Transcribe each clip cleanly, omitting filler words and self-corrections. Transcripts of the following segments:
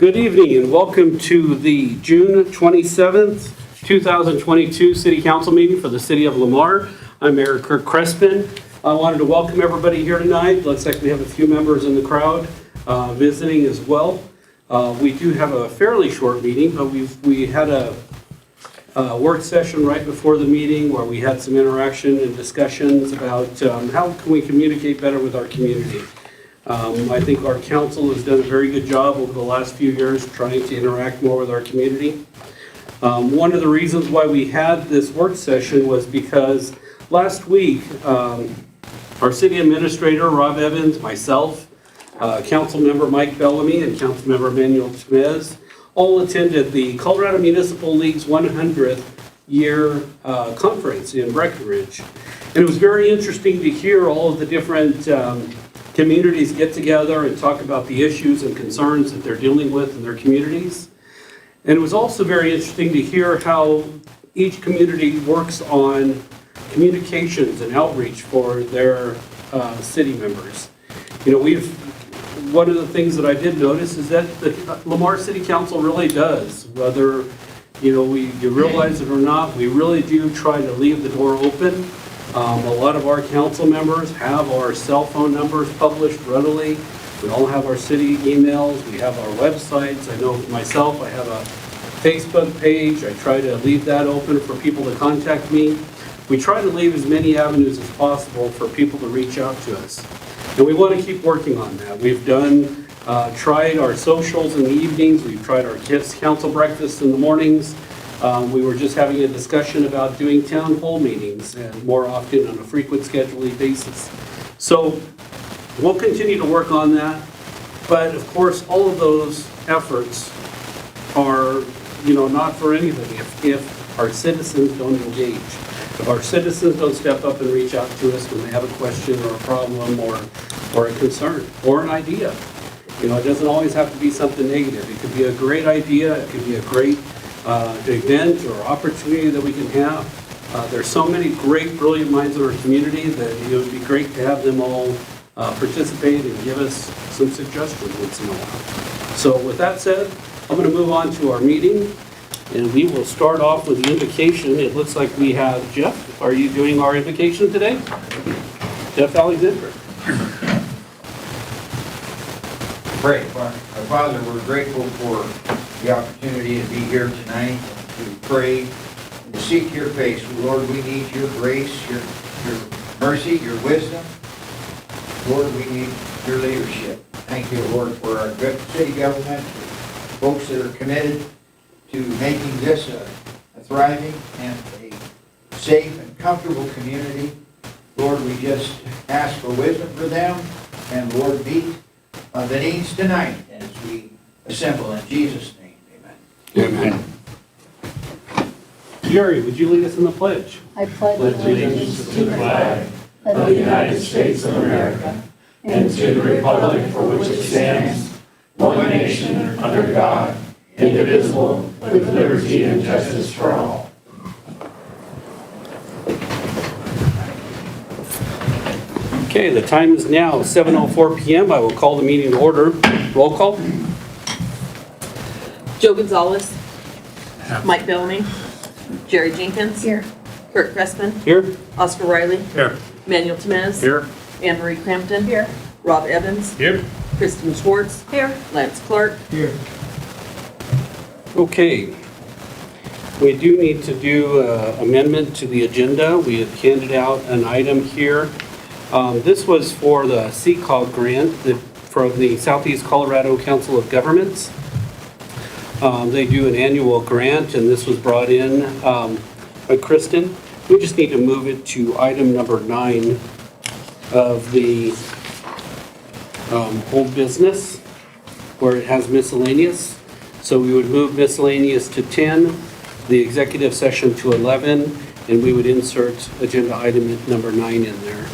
Good evening and welcome to the June 27th, 2022 City Council meeting for the City of Lamar. I'm Mayor Kirk Crespin. I wanted to welcome everybody here tonight. Looks like we have a few members in the crowd visiting as well. We do have a fairly short meeting, but we had a work session right before the meeting where we had some interaction and discussions about how can we communicate better with our community. I think our council has done a very good job over the last few years trying to interact more with our community. One of the reasons why we had this work session was because last week, our city administrator, Rob Evans, myself, council member Mike Bellamy, and council member Emmanuel Chmez all attended the Colorado Municipal League's 100th year conference in Breckenridge. And it was very interesting to hear all of the different communities get together and talk about the issues and concerns that they're dealing with in their communities. And it was also very interesting to hear how each community works on communications and outreach for their city members. You know, one of the things that I did notice is that the Lamar City Council really does, whether you realize it or not, we really do try to leave the door open. A lot of our council members have our cell phone numbers published readily. We all have our city emails. We have our websites. I know myself, I have a Facebook page. I try to leave that open for people to contact me. We try to leave as many avenues as possible for people to reach out to us. And we want to keep working on that. We've tried our socials in the evenings. We've tried our council breakfast in the mornings. We were just having a discussion about doing town hall meetings and more often on a frequent scheduling basis. So we'll continue to work on that. But of course, all of those efforts are, not for anything if our citizens don't engage. If our citizens don't step up and reach out to us when they have a question or a problem or a concern or an idea. It doesn't always have to be something negative. It could be a great idea. It could be a great event or opportunity that we can have. There's so many great, brilliant minds in our community that it would be great to have them all participate and give us some suggestions once in a while. So with that said, I'm going to move on to our meeting. And we will start off with the invocation. It looks like we have Jeff. Are you doing our invocation today? Jeff Alexander. Pray. Our Father, we're grateful for the opportunity to be here tonight to pray and to seek your face. Lord, we need your grace, your mercy, your wisdom. Lord, we need your leadership. Thank you, Lord, for our good city government, folks that are committed to making this a thriving and a safe and comfortable community. Lord, we just ask for wisdom for them, and Lord, meet the needs tonight as we assemble in Jesus' name. Amen. Amen. Jerry, would you lead us in the pledge? I pledge allegiance to the flag of the United States of America and to the republic for which it stands, one nation under God, indivisible, with liberty and justice for all. Okay, the time is now 7:04 p.m. I will call the meeting to order. Roll call. Joe Gonzalez. Mike Bellamy. Jerry Jenkins. Here. Kurt Crespin. Here. Oscar Riley. Here. Manuel Chmez. Here. Anne Marie Crampton. Here. Rob Evans. Here. Kristen Schwartz. Here. Lance Clark. Here. Okay. We do need to do an amendment to the agenda. We have handed out an item here. This was for the CCOG grant from the Southeast Colorado Council of Governments. They do an annual grant, and this was brought in by Kristen. We just need to move it to item number 9 of the old business, where it has miscellaneous. So we would move miscellaneous to 10, the executive session to 11, and we would insert agenda item number 9 in there,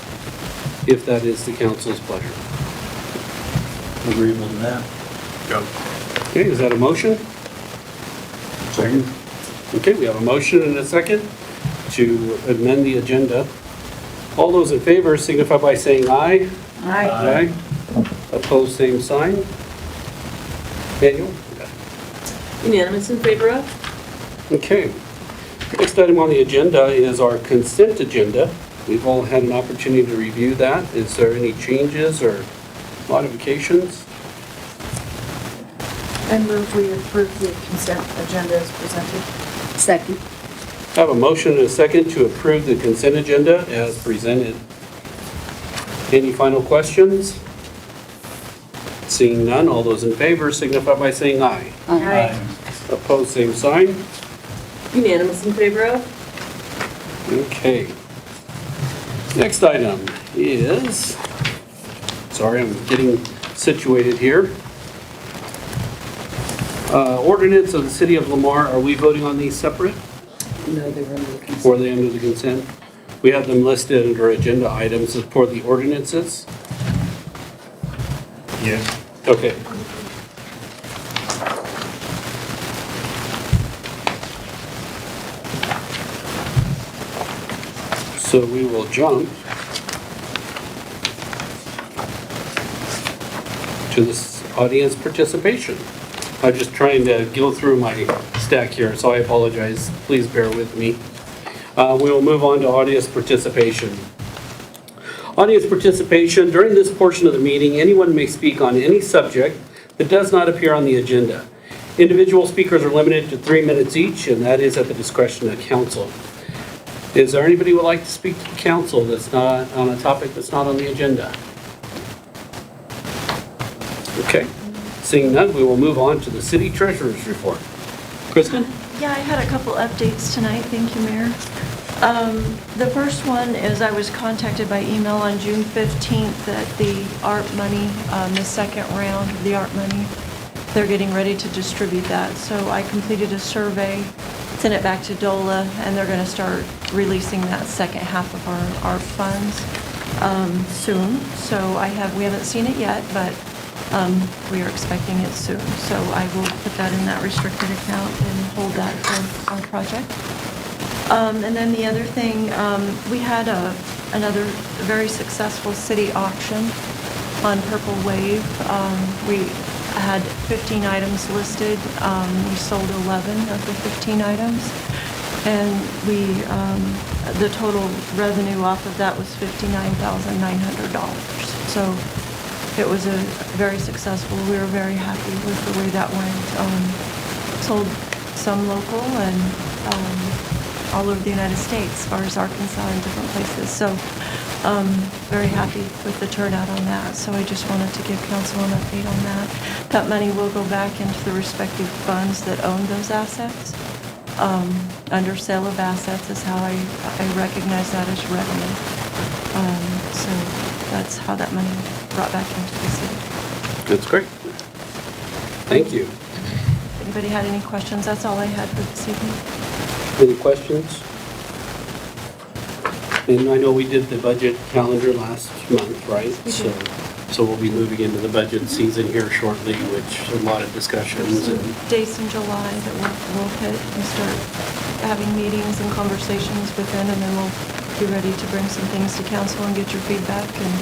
if that is the council's pleasure. Agreeable to that. Okay, is that a motion? Second. Okay, we have a motion and a second to amend the agenda. All those in favor signify by saying aye. Aye. Aye. Opposed, same sign. Daniel? Unanimous in favor of? Okay. Next item on the agenda is our consent agenda. We've all had an opportunity to review that. Is there any changes or modifications? I move we approve the consent agenda as presented. Second. I have a motion and a second to approve the consent agenda as presented. Any final questions? Seeing none, all those in favor signify by saying aye. Aye. Opposed, same sign. Unanimous in favor of? Okay. Next item is, sorry, I'm getting situated here. Ordinance of the City of Lamar, are we voting on these separate? No, they were under the consent. Or are they under the consent? We have them listed under agenda items for the ordinances. Yes. Okay. So we will jump to this audience participation. I'm just trying to go through my stack here, so I apologize. Please bear with me. We will move on to audience participation. Audience participation, during this portion of the meeting, anyone may speak on any subject that does not appear on the agenda. Individual speakers are limited to 3 minutes each, and that is at the discretion of council. Is there anybody who would like to speak to the council that's not on a topic that's not on the agenda? Okay, seeing none, we will move on to the city treasurer's report. Kristen? Yeah, I had a couple updates tonight, thank you, Mayor. The first one is I was contacted by email on June 15th that the ARP money, the second round of the ARP money, they're getting ready to distribute that. So I completed a survey, sent it back to DOLA, and they're going to start releasing that second half of our ARP funds soon. So we haven't seen it yet, but we are expecting it soon. So I will put that in that restricted account and hold that for our project. And then the other thing, we had another very successful city auction on Purple Wave. We had 15 items listed. We sold 11 of the 15 items. And the total revenue off of that was $59,900. So it was a very successful. We were very happy with the way that went. Sold some local and all over the United States, as far as Arkansas and different places. So very happy with the turnout on that. So I just wanted to give council an update on that. That money will go back into the respective funds that own those assets. Under sale of assets is how I recognize that as revenue. So that's how that money brought back into the city. That's great. Thank you. Anybody had any questions? That's all I had for this evening. Any questions? And I know we did the budget calendar last month, right? We did. So we'll be moving into the budget season here shortly, which a lot of discussions and Dates in July that we'll hit and start having meetings and conversations within, and then we'll be ready to bring some things to council and get your feedback and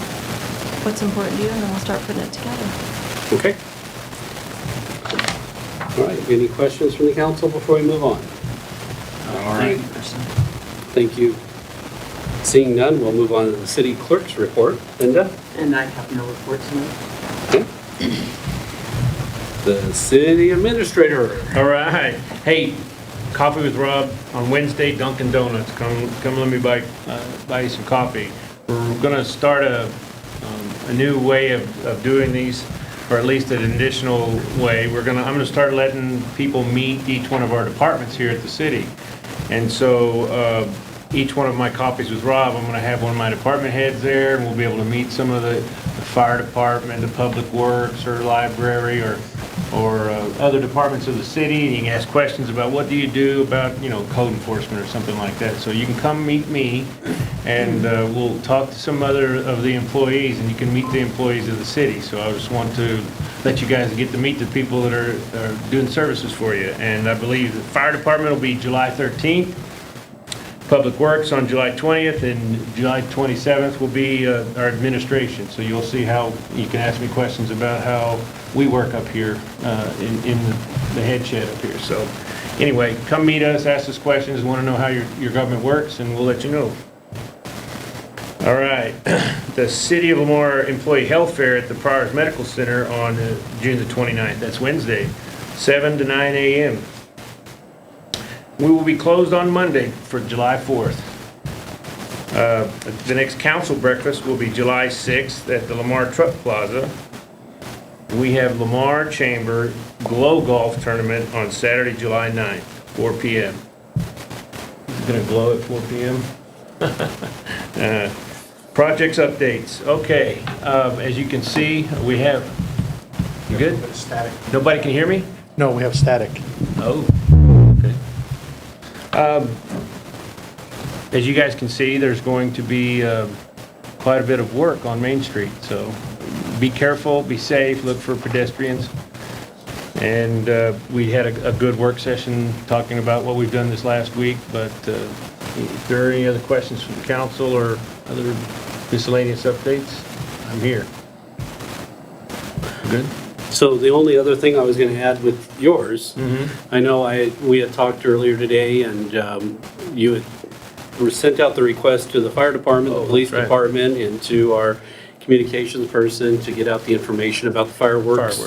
what's important to you, and then we'll start putting it together. okay. All right, any questions from the council before we move on? All right. Thank you. Seeing none, we'll move on to the city clerk's report. Linda? And I have no report tonight. Okay. The city administrator. All right. Hey, coffee with Rob on Wednesday, Dunkin' Donuts. Come let me buy you some coffee. We're gonna start a new way of doing these, or at least an additional way. I'm gonna start letting people meet each one of our departments here at the city. And so each one of my coffees with Rob, I'm going to have one of my department heads there, and we'll be able to meet some of the fire department, the public works, or library, or other departments of the city. And you can ask questions about what do you do about, code enforcement or something like that. So you can come meet me, and we'll talk to some other of the employees, and you can meet the employees of the city. So I just want to let you guys get to meet the people that are doing services for you. And I believe the fire department will be July 13th. Public Works on July 20th, and July 27th will be our administration. So you'll see how you can ask me questions about how we work up here in the head shed up here. So anyway, come meet us, ask us questions, want to know how your government works, and we'll let you know. All right, the City of Lamar Employee Health Fair at the Pryor's Medical Center on June the 29th. That's Wednesday, 7 to 9 a.m. We will be closed on Monday for July 4th. The next council breakfast will be July 6th at the Lamar Truck Plaza. We have Lamar Chamber Glow Golf Tournament on Saturday, July 9th, 4 p.m. It's gonna glow at 4 p.m. Projects updates. Okay, as you can see, we have, you good? Static. Nobody can hear me? No, we have static. Oh, okay. As you guys can see, there's going to be quite a bit of work on Main Street, so be careful, be safe, look for pedestrians. And we had a good work session talking about what we've done this last week, but if there are any other questions from the council or other miscellaneous updates, I'm here. Good? So the only other thing I was gonna add with yours, I know we had talked earlier today, and you had sent out the request to the fire department, the police that's right. department, and to our communications person to get out the information about the fireworks.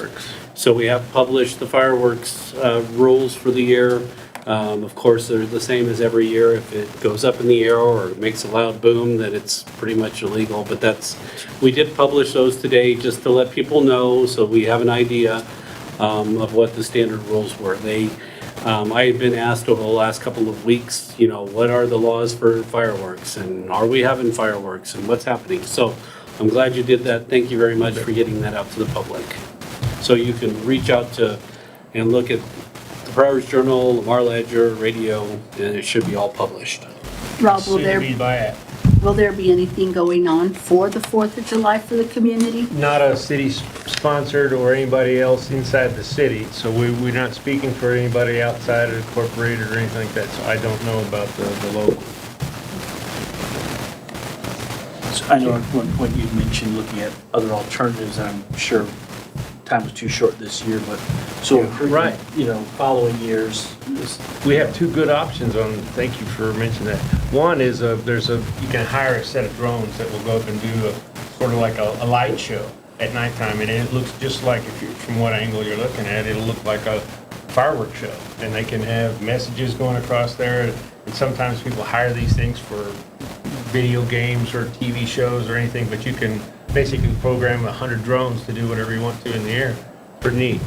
So we have published the fireworks rules for the year. Of course, they're the same as every year. If it goes up in the air or makes a loud boom, then it's pretty much illegal. But we did publish those today just to let people know, so we have an idea of what the standard rules were. I had been asked over the last couple of weeks, what are the laws for fireworks, and are we having fireworks, and what's happening? So I'm glad you did that. Thank you very much for getting that out to the public. So you can reach out to and look at the Pryor's Journal, Lamar Ledger, radio, and it should be all published. Rob, Soon to be by it. will there be anything going on for the 4th of July for the community? Not a city sponsored or anybody else inside the city, so we're not speaking for anybody outside or incorporated or anything like that, so I don't know about the local. I know at one point you mentioned looking at other alternatives, and I'm sure time was too short this year, but so Right. following years. We have two good options on, thank you for mentioning that. One is you can hire a set of drones that will go up and do sort of like a light show at nighttime, and it looks just like, from what angle you're looking at, it'll look like a fireworks show. And they can have messages going across there, and sometimes people hire these things for video games or TV shows or anything, but you can basically program 100 drones to do whatever you want to in the air. Pretty neat.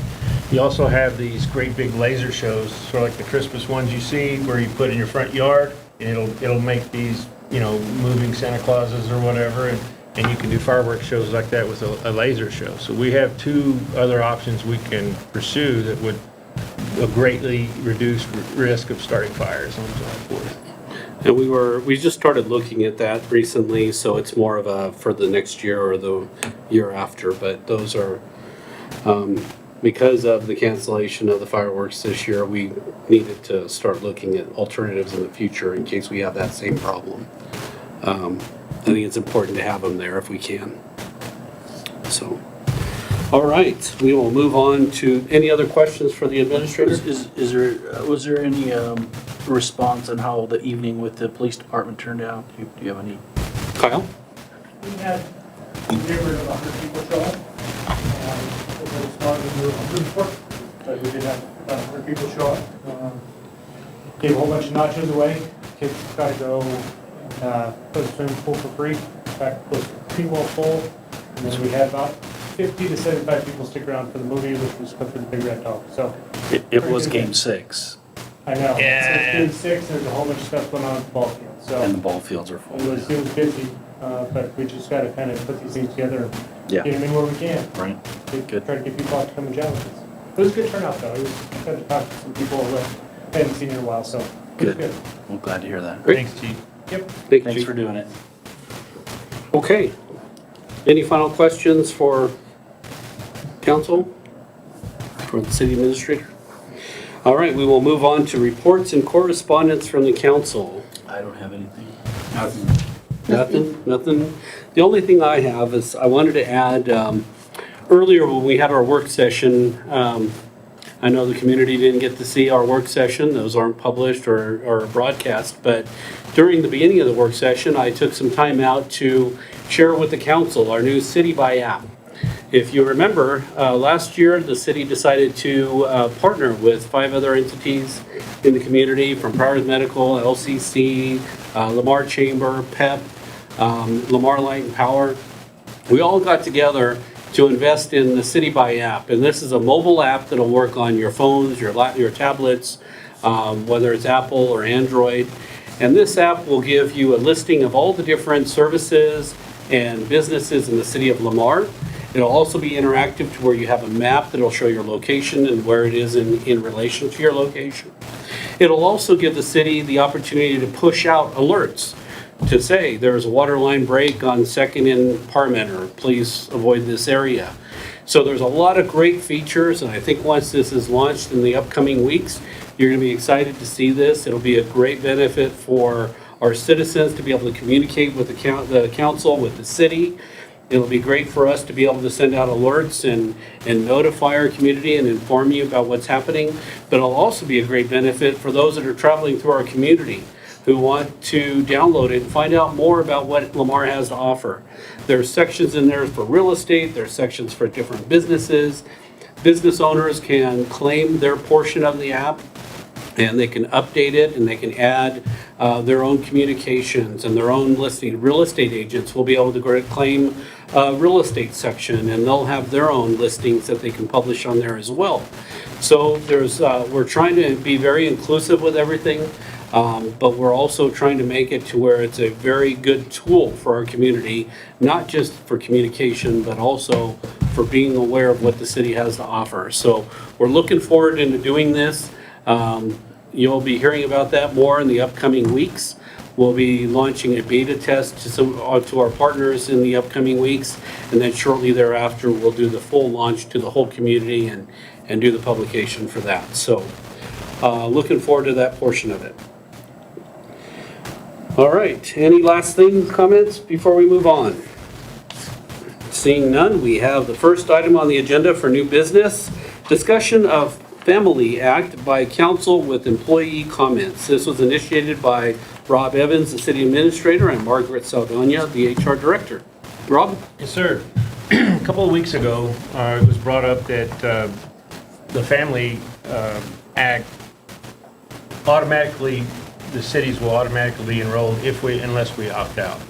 You also have these great big laser shows, sort of like the Christmas ones you see, where you put in your front yard, and it'll make these, moving Santa Clauses or whatever, and you can do fireworks shows like that with a laser show. So we have two other options we can pursue that would greatly reduce risk of starting fires on July 4th. And we just started looking at that recently, so it's more of for the next year or the year after, but those are, because of the cancellation of the fireworks this year, we needed to start looking at alternatives in the future in case we have that same problem. I think it's important to have them there if we can. So, all right, we will move on to any other questions for the administrator? Was there any response on how the evening with the police department turned out? Do you have any? Kyle? We had a neighborhood of 100 people show up. It was not a good report, but we did have about 100 people show up. Gave a whole bunch of nachos away. Kids got to go play the swimming pool for free. In fact, it was pretty well full. And then we had about 50 to 75 people stick around for the movie, which was Clifford the Big Red Dog. So It was game 6, I know. Yeah. So it's game 6, and there's a whole bunch of stuff going on at the ball field. So and the ball fields are it full. was busy, but we just got to kind of put these things together and Yeah. get them in where we can. Right. Good. Try to get people out to come and jam with us. It was a good turnout, though. It was good to talk to some people that I hadn't seen in a while, so it was Good. good. I'm glad to hear that. Great. Thanks, Chief. Yep. Thank you, Thanks Chief. for doing it. Okay. Any final questions for council? For the city administrator? All right, we will move on to reports and correspondence from the council. I don't have anything. Nothing? The only thing I have is I wanted to add, earlier when we had our work session, I know the community didn't get to see our work session. Those aren't published or broadcast. But during the beginning of the work session, I took some time out to share with the council our new City Buy app. If you remember, last year, the city decided to partner with 5 other entities in the community, from Pryor's Medical, LCC, Lamar Chamber, PEP, Lamar Light and Power. We all got together to invest in the City Buy app. And this is a mobile app that'll work on your phones, your tablets, whether it's Apple or Android. And this app will give you a listing of all the different services and businesses in the city of Lamar. It'll also be interactive to where you have a map that'll show your location and where it is in relation to your location. It'll also give the city the opportunity to push out alerts to say there's a water line break on 2nd and Parmenter, please avoid this area. So there's a lot of great features, and I think once this is launched in the upcoming weeks, you're going to be excited to see this. It'll be a great benefit for our citizens to be able to communicate with the council, with the city. It'll be great for us to be able to send out alerts and notify our community and inform you about what's happening. But it'll also be a great benefit for those that are traveling through our community who want to download it and find out more about what Lamar has to offer. There's sections in there for real estate, there's sections for different businesses. Business owners can claim their portion of the app, and they can update it, and they can add their own communications and their own listing. Real estate agents will be able to claim a real estate section, and they'll have their own listings that they can publish on there as well. So we're trying to be very inclusive with everything, but we're also trying to make it to where it's a very good tool for our community, not just for communication, but also for being aware of what the city has to offer. So we're looking forward into doing this. You'll be hearing about that more in the upcoming weeks. We'll be launching a beta test to our partners in the upcoming weeks, and then shortly thereafter, we'll do the full launch to the whole community and do the publication for that. So looking forward to that portion of it. All right, any last comments before we move on? Seeing none, we have the first item on the agenda for new business, discussion of Family Act by council with employee comments. This was initiated by Rob Evans, the city administrator, and Margaret Saldana, the HR director. Rob? Yes, sir. A couple of weeks ago, it was brought up that the Family Act automatically, the cities will automatically be enrolled unless we opt out.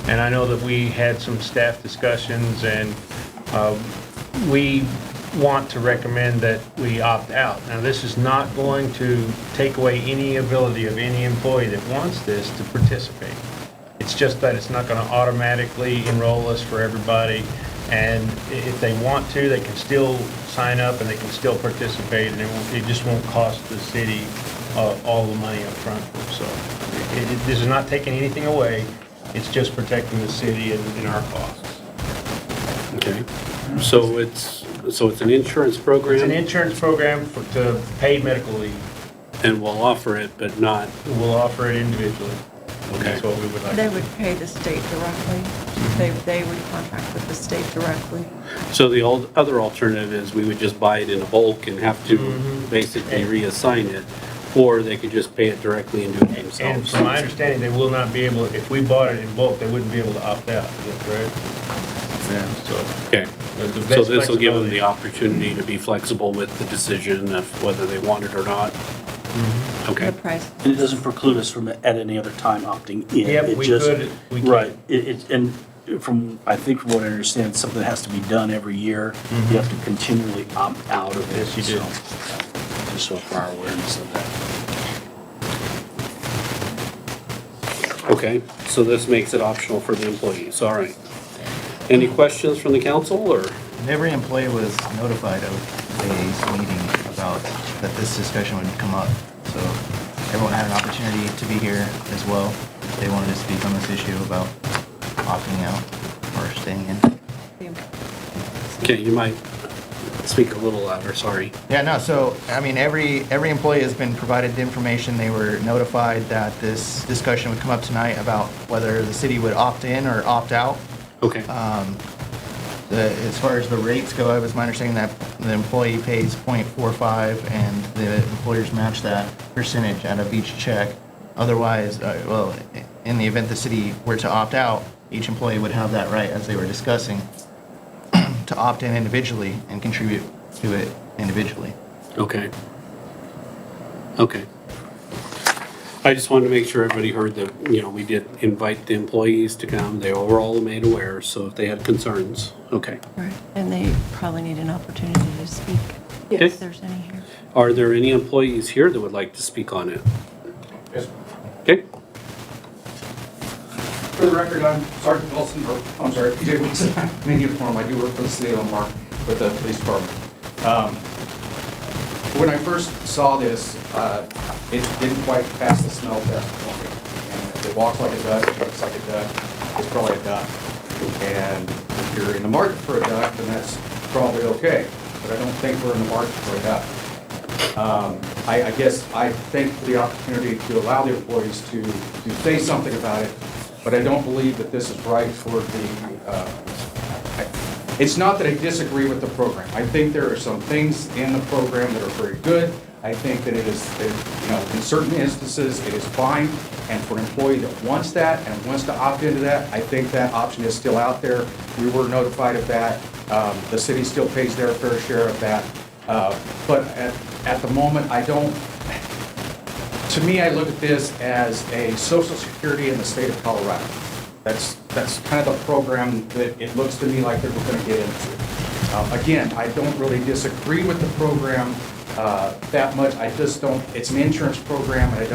And I know that we had some staff discussions, and we want to recommend that we opt out. Now, this is not going to take away any ability of any employee that wants this to participate. It's just that it's not going to automatically enroll us for everybody. And if they want to, they can still sign up and they can still participate, and it just won't cost the city all the money up front. So this is not taking anything away. It's just protecting the city and our costs. Okay. So it's an insurance program? It's an insurance program to paid medical leave. And we'll offer it, but not... We'll offer it individually. Okay. That's what we would like. They would pay the state directly. They would contract with the state directly. So the other alternative is we would just buy it in bulk and have to basically reassign it, or they could just pay it directly and do it themselves. And from my understanding, they will not be able, if we bought it in bulk, they wouldn't be able to opt out. Is that correct? Yeah, so. Okay. The So best this will give them flexibility. the opportunity to be flexible with the decision of whether they want it or not? Okay. The price. And it doesn't preclude us from at any other time opting in. Yep, It we just- could, we could. Right, and I think from what I understand, something has to be done every year. You have to continually opt out of it. Yes, you do. So, just so for our awareness of that. Okay, so this makes it optional for the employees, all right. Any questions from the council, or? Every employee was notified of today's meeting about that this discussion would come up. So everyone had an opportunity to be here as well. If they wanted to speak on this issue about opting out or staying in. Okay, you might speak a little louder, sorry. Yeah, no, so, I mean, every employee has been provided the information. They were notified that this discussion would come up tonight about whether the city would opt in or opt out. Okay, As far as the rates go, it was my understanding that the employee pays .45 and the employers match that percentage out of each check. Otherwise, well, in the event the city were to opt out, each employee would have that right, as they were discussing, to opt in individually and contribute to it individually. Okay. Okay. I just wanted to make sure everybody heard that, you know, we did invite the employees to come. They were all made aware, so if they had concerns, okay. Right. And they probably need an opportunity to speak, Okay. if there's any here. Are there any employees here that would like to speak on it? Okay. For the record, I'm Sergeant Wilson, or I'm sorry, PJ Wilson. I'm in uniform. I do work for the city of Lamar with the police department. When I first saw this, it didn't quite pass the smell test for me. And if it walks like a duck, it looks like a duck, it's probably a duck. And if you're in the market for a duck, then that's probably okay. But I don't think we're in the market for a duck. I guess I thank for the opportunity to allow the employees to say something about it, but I don't believe that this is right for it's not that I disagree with the program. I think there are some things in the program that are very good. I think that it is, you know, in certain instances, it is fine. And for an employee that wants that and wants to opt into that, I think that option is still out there. We were notified of that. The city still pays their fair share of that. But at the moment, I don't, to me, I look at this as a Social Security in the state of Colorado. That's kind of the program that it looks to me like that we're going to get into. Again, I don't really disagree with the program that much. I just don't. It's an insurance program, and I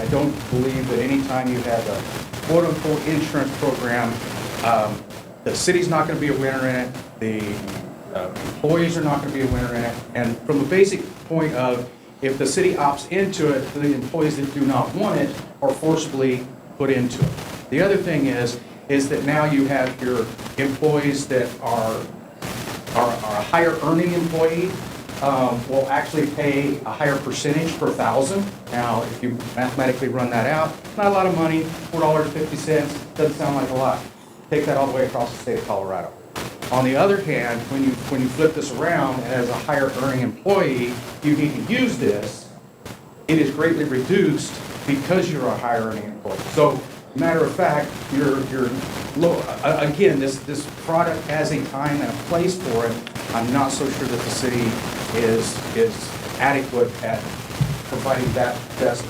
don't believe that anytime you have a quote-unquote insurance program, the city's not going to be a winner in it. The employees are not going to be a winner in it. And from the basic point of, if the city opts into it, the employees that do not want it are forcibly put into it. The other thing is that now you have your employees that are a higher earning employee will actually pay a higher percentage per thousand. Now, if you mathematically run that out, not a lot of money, $4.50, doesn't sound like a lot. Take that all the way across the state of Colorado. On the other hand, when you flip this around, as a higher earning employee, you need to use this, it is greatly reduced because you're a higher earning employee. So, matter of fact, you're low. Again, this product has a time and a place for it. I'm not so sure that the city is adequate at providing that best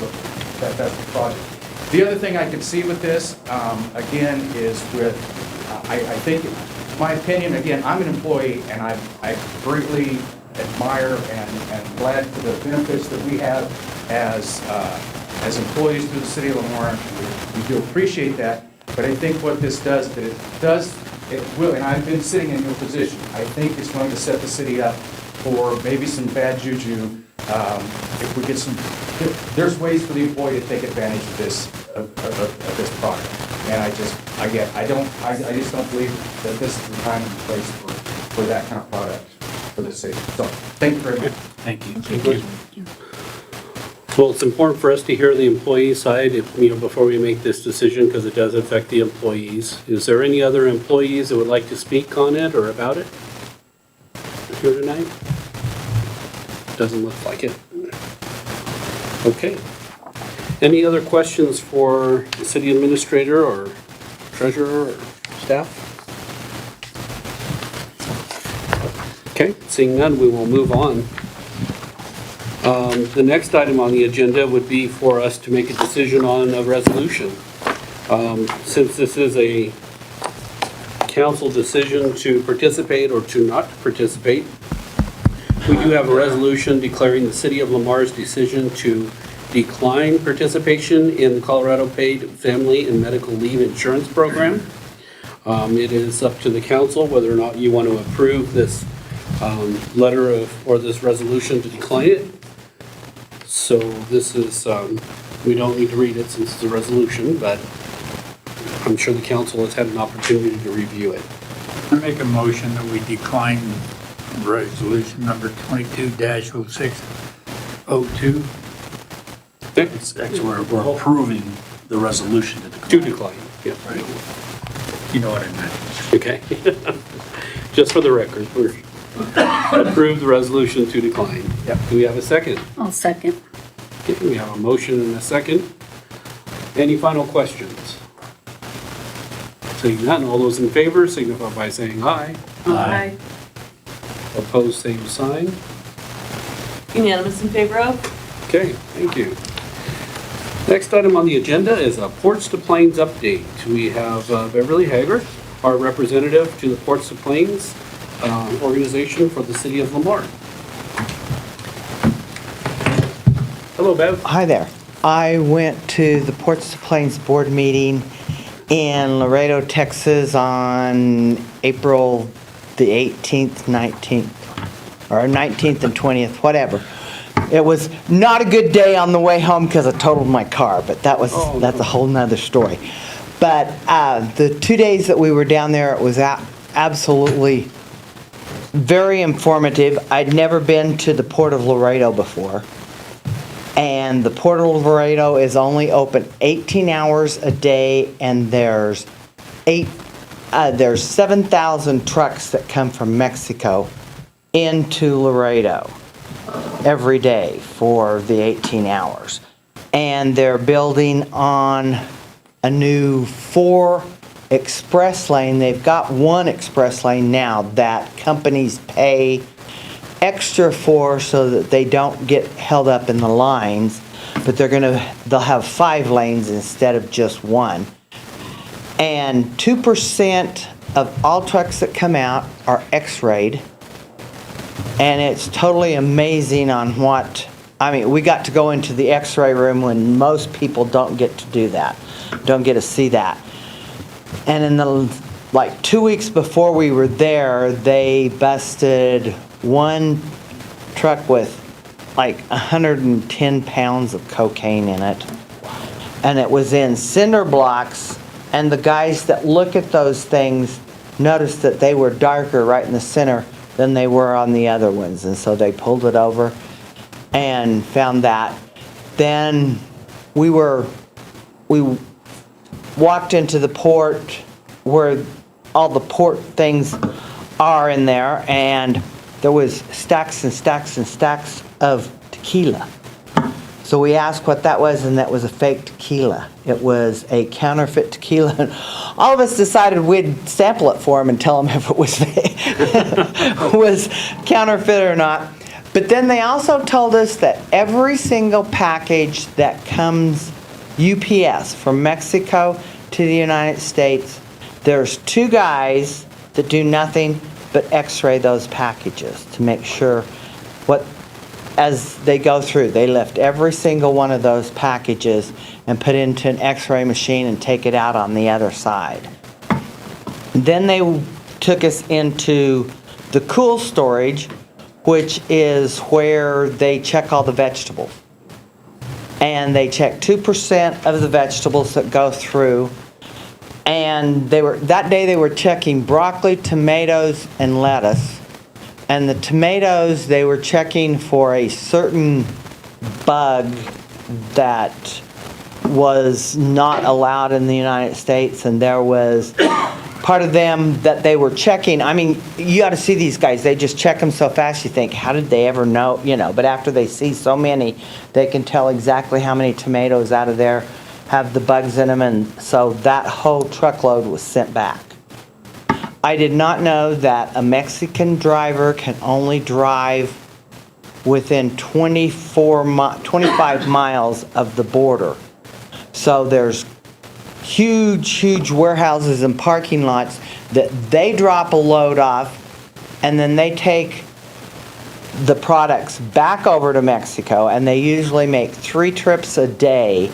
project. The other thing I can see with this, again, is with, I think, my opinion, again, I'm an employee, and I greatly admire and glad for the benefits that we have as employees through the city of Lamar. We do appreciate that, but I think what this does, it will, and I've been sitting in your position, I think it's going to set the city up for maybe some bad juju. If we get there's ways for the employee to take advantage of this product. And I just don't believe that this is the time and place for that kind of product for the city. So, thank you very much. Thank you. Thank you. Well, it's important for us to hear the employee side, before we make this decision, because it does affect the employees. Is there any other employees that would like to speak on it or about it here tonight? Doesn't look like it. Okay. Any other questions for the city administrator or treasurer or staff? Okay, seeing none, we will move on. The next item on the agenda would be for us to make a decision on a resolution. Since this is a council decision to participate or to not participate, we do have a resolution declaring the city of Lamar's decision to decline participation in the Colorado Paid Family and Medical Leave Insurance Program. It is up to the council whether or not you want to approve this letter or this resolution to decline it. So this is, we don't need to read it since it's a resolution, but I'm sure the council has had an opportunity to review it. I make a motion that we decline resolution number 22-0602. It's actually, we're approving the resolution to decline. To decline, yeah. Right. You know what I meant. Okay. Just for the record, we're approve the resolution to decline. Yep. Do we have a second? I'll second. Okay, we have a motion and a second. Any final questions? Seeing none, all those in favor signify by saying aye. Aye. Opposed, same sign. Unanimous in favor of? Okay, thank you. Next item on the agenda is a Ports to Plains update. We have Beverly Haggard, our representative to the Ports to Plains organization for the city of Lamar. Hello, Bev. Hi there. I went to the Ports to Plains board meeting in Laredo, Texas on April the 18th, 19th, or 19th and 20th, whatever. It was not a good day on the way home because I totaled my car, but that's a whole nother story. But the 2 days that we were down there, it was absolutely very informative. I'd never been to the Port of Laredo before. And the Port of Laredo is only open 18 hours a day, and there's 7,000 trucks that come from Mexico into Laredo every day for the 18 hours. And they're building on a new 4 express lane. They've got 1 express lane now that companies pay extra for so that they don't get held up in the lines, but they'll have 5 lanes instead of just 1. And 2% of all trucks that come out are X-rayed. And it's totally amazing on we got to go into the X-ray room when most people don't get to do that, don't get to see that. And in the 2 weeks before we were there, they busted 1 truck with 110 pounds of cocaine in it. And it was in cinder blocks, and the guys that look at those things noticed that they were darker right in the center than they were on the other ones. And so they pulled it over and found that. Then we walked into the port where all the port things are in there, and there was stacks and stacks and stacks of tequila. So we asked what that was, and that was a fake tequila. It was a counterfeit tequila. And all of us decided we'd sample it for them and tell them if it was counterfeit or not. But then they also told us that every single package that comes UPS from Mexico to the United States, there's 2 guys that do nothing but X-ray those packages to make sure as they go through. They lift every single one of those packages and put it into an X-ray machine and take it out on the other side. Then they took us into the cool storage, which is where they check all the vegetables. And they check 2% of the vegetables that go through. And that day they were checking broccoli, tomatoes, and lettuce. And the tomatoes, they were checking for a certain bug that was not allowed in the United States. And there was part of them that they were checking. You ought to see these guys. They just check them so fast you think, how did they ever know? But after they see so many, they can tell exactly how many tomatoes out of there have the bugs in them. And so that whole truckload was sent back. I did not know that a Mexican driver can only drive within 25 miles of the border. So there's huge warehouses and parking lots that they drop a load off, and then they take the products back over to Mexico, and they usually make 3 trips a day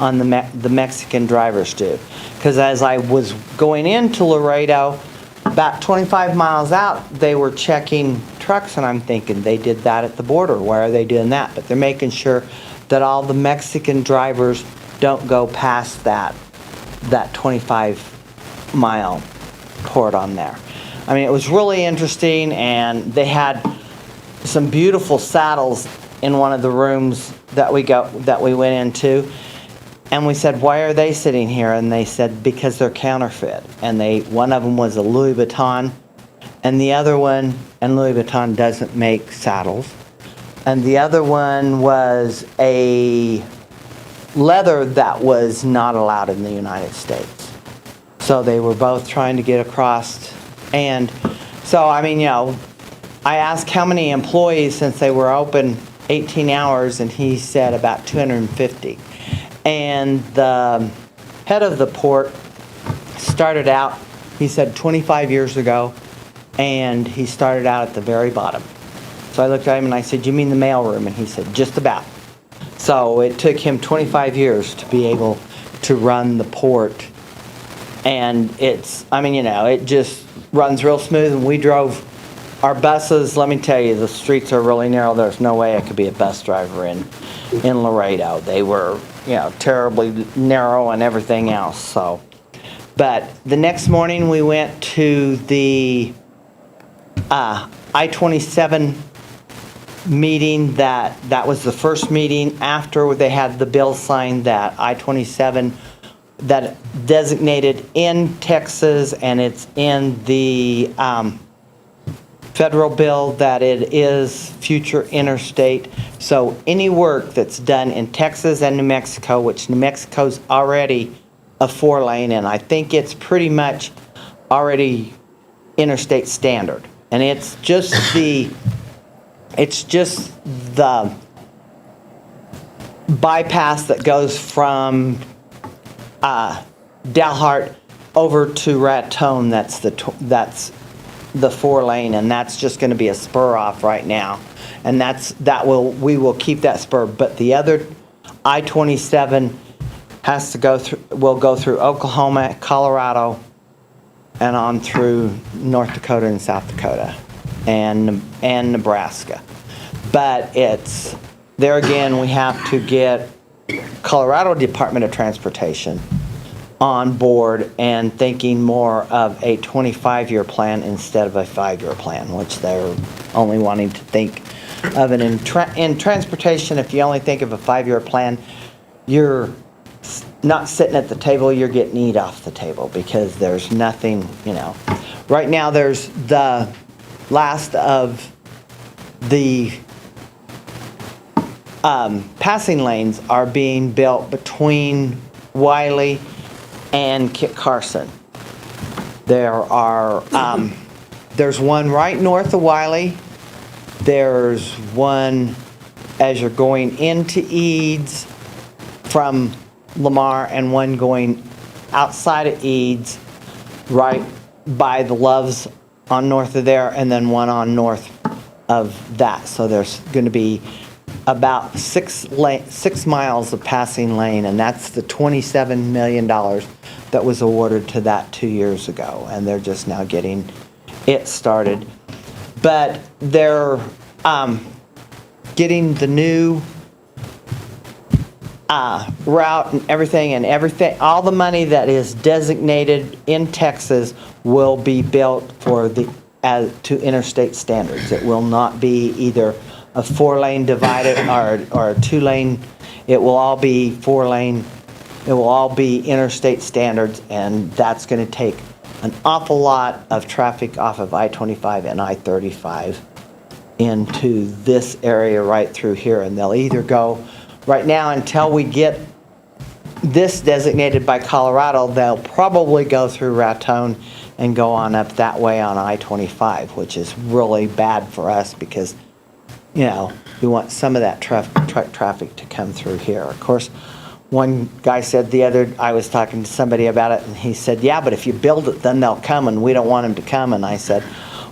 on the Mexican drivers do. Because as I was going into Laredo, about 25 miles out, they were checking trucks, and I'm thinking they did that at the border. Why are they doing that? But they're making sure that all the Mexican drivers don't go past that 25-mile port on there. It was really interesting, and they had some beautiful saddles in one of the rooms that we went into. And we said, why are they sitting here? And they said, because they're counterfeit. And one of them was a Louis Vuitton, and the other one, and Louis Vuitton doesn't make saddles. And the other one was a leather that was not allowed in the United States. So they were both trying to get across. And so, I mean, you know, I asked how many employees since they were open 18 hours, and he said about 250. And the head of the port started out, he said 25 years ago, and he started out at the very bottom. So I looked at him and I said, "You mean the mailroom?" And he said, "Just about." So it took him 25 years to be able to run the port. And it's, I mean, you know, it just runs real smooth. And we drove our buses. Let me tell you, the streets are really narrow. There's no way I could be a bus driver in Laredo. They were, you know, terribly narrow and everything else. So, but the next morning we went to the I-27 meeting. That was the first meeting after they had the bill signed, that I-27 that designated in Texas, and it's in the federal bill that it is future interstate. So any work that's done in Texas and New Mexico, which New Mexico's already a 4-lane, and I think it's pretty much already interstate standard. And it's just the bypass that goes from Dalhart over to Raton. That's the 4-lane, and that's just going to be a spur off right now. And we will keep that spur. But the other I-27 has to will go through Oklahoma, Colorado, and on through North Dakota and South Dakota and Nebraska. But it's, there again, we have to get Colorado Department of Transportation on board and thinking more of a 25-year plan instead of a 5-year plan, which they're only wanting to think of it. In transportation, if you only think of a 5-year plan, you're not sitting at the table, you're getting eat off the table, because there's nothing, you know. Right now, there's the last of the passing lanes are being built between Wiley and Kit Carson. There are, there's one right north of Wiley. There's one as you're going into Eads from Lamar, and one going outside of Eads right by the Loves on north of there, and then one on north of that. So there's going to be about 6 miles of passing lane, and that's the $27 million that was awarded to that 2 years ago, and they're just now getting it started. But they're getting the new route and everything, all the money that is designated in Texas will be built for to interstate standards. It will not be either a 4-lane divided or a 2-lane. It will all be 4-lane. It will all be interstate standards, and that's going to take an awful lot of traffic off of I-25 and I-35 into this area right through here. And they'll either go, right now until we get this designated by Colorado, they'll probably go through Raton and go on up that way on I-25, which is really bad for us because, you know, we want some of that truck traffic to come through here. Of course, one guy said I was talking to somebody about it, and he said, yeah, but if you build it, then they'll come, and we don't want them to come. And I said,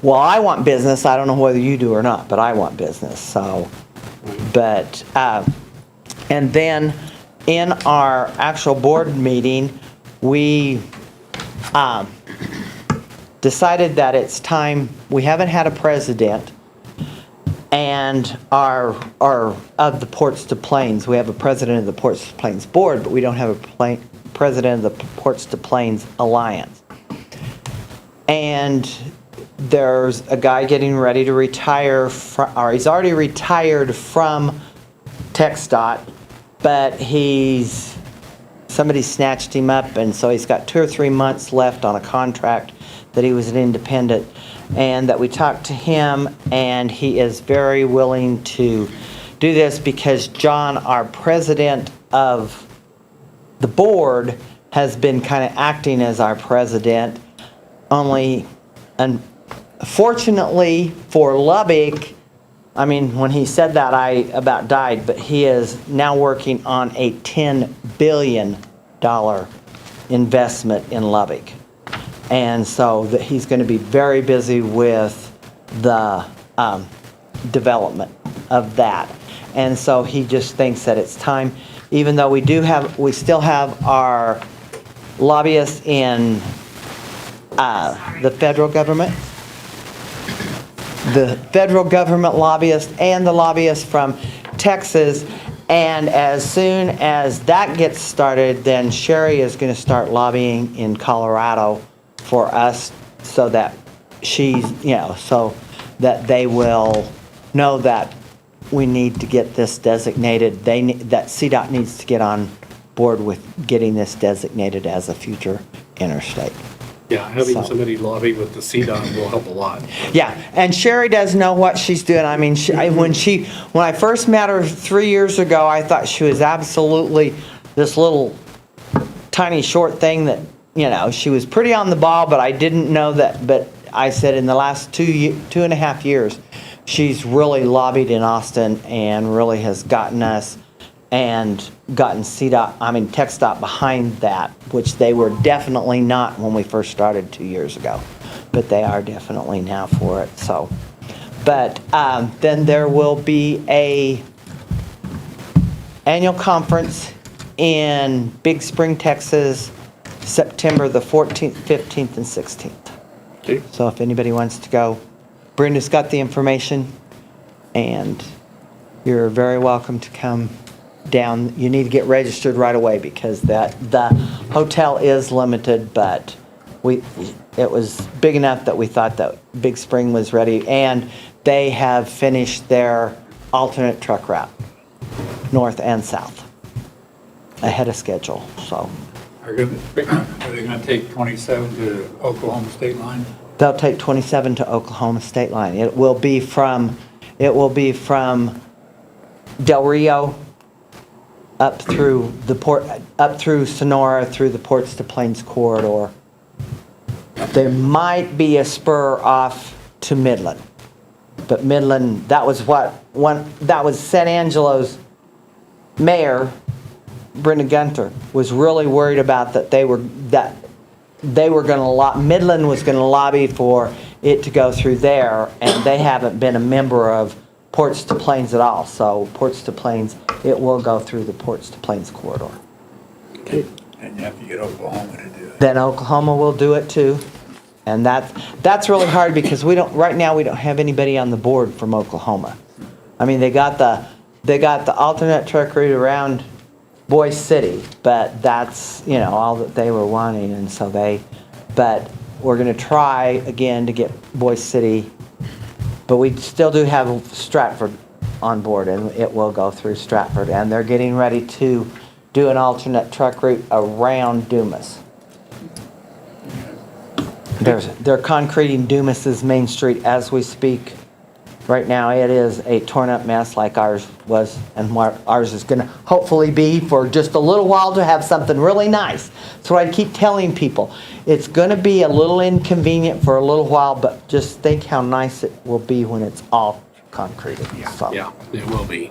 well, I want business. I don't know whether you do or not, but I want business. So, but, and then in our actual board meeting, we decided that it's time. We haven't had a president, and of the Ports to Plains. We have a president of the Ports to Plains board, but we don't have a president of the Ports to Plains Alliance. And there's a guy getting ready to retire, or he's already retired from TxDOT, but somebody snatched him up, and so he's got 2 or 3 months left on a contract that he was an independent, and that we talked to him, and he is very willing to do this because John, our president of the board, has been kind of acting as our president, only unfortunately for Lubbock, I mean, when he said that, I about died, but he is now working on a $10 billion investment in Lubbock. And so that he's going to be very busy with the development of that. And so he just thinks that it's time, even though we still have our lobbyists in the federal government, lobbyists and the lobbyists from Texas. And as soon as that gets started, then Sherry is going to start lobbying in Colorado for us so that so that they will know that we need to get this designated. That CDOT needs to get on board with getting this designated as a future interstate. Yeah, having somebody lobby with the CDOT will help a lot. Yeah, and Sherry does know what she's doing. I mean, when I first met her 3 years ago, I thought she was absolutely this little tiny short thing that, she was pretty on the ball, but I didn't know that. But I said in the last 2.5 years, she's really lobbied in Austin and really has gotten us and gotten TxDOT behind that, which they were definitely not when we first started 2 years ago, but they are definitely now for it. So, but then there will be a annual conference in Big Spring, Texas, September the 14th, 15th, and 16th. Okay. So if anybody wants to go, Brenda's got the information, and you're very welcome to come down. You need to get registered right away because the hotel is limited, but it was big enough that we thought that Big Spring was ready, and they have finished their alternate truck route, north and south, ahead of schedule. So Are they going to take 27 to Oklahoma state line? they'll take 27 to Oklahoma state line. It will be from Del Rio up through the port, up through Sonora, through the Ports to Plains corridor. There might be a spur off to Midland, but Midland, that was San Angelo's mayor, Brenda Gunter, was really worried about that Midland was going to lobby for it to go through there, and they haven't been a member of Ports to Plains at all. So Ports to Plains, it will go through the Ports to Plains corridor. Okay. And you have to get Oklahoma to do it. Then Oklahoma will do it too. And that's really hard because right now we don't have anybody on the board from Oklahoma. I mean, they got the alternate truck route around Boise City, but that's, all that they were wanting. And so but we're going to try again to get Boise City, but we still do have Stratford on board, and it will go through Stratford, and they're getting ready to do an alternate truck route around Dumas. They're concreting Dumas's Main Street as we speak. Right now, it is a torn-up mess like ours was, and ours is going to hopefully be for just a little while to have something really nice. That's what I keep telling people. It's going to be a little inconvenient for a little while, but just think how nice it will be when it's all concreted. Yeah, it will be.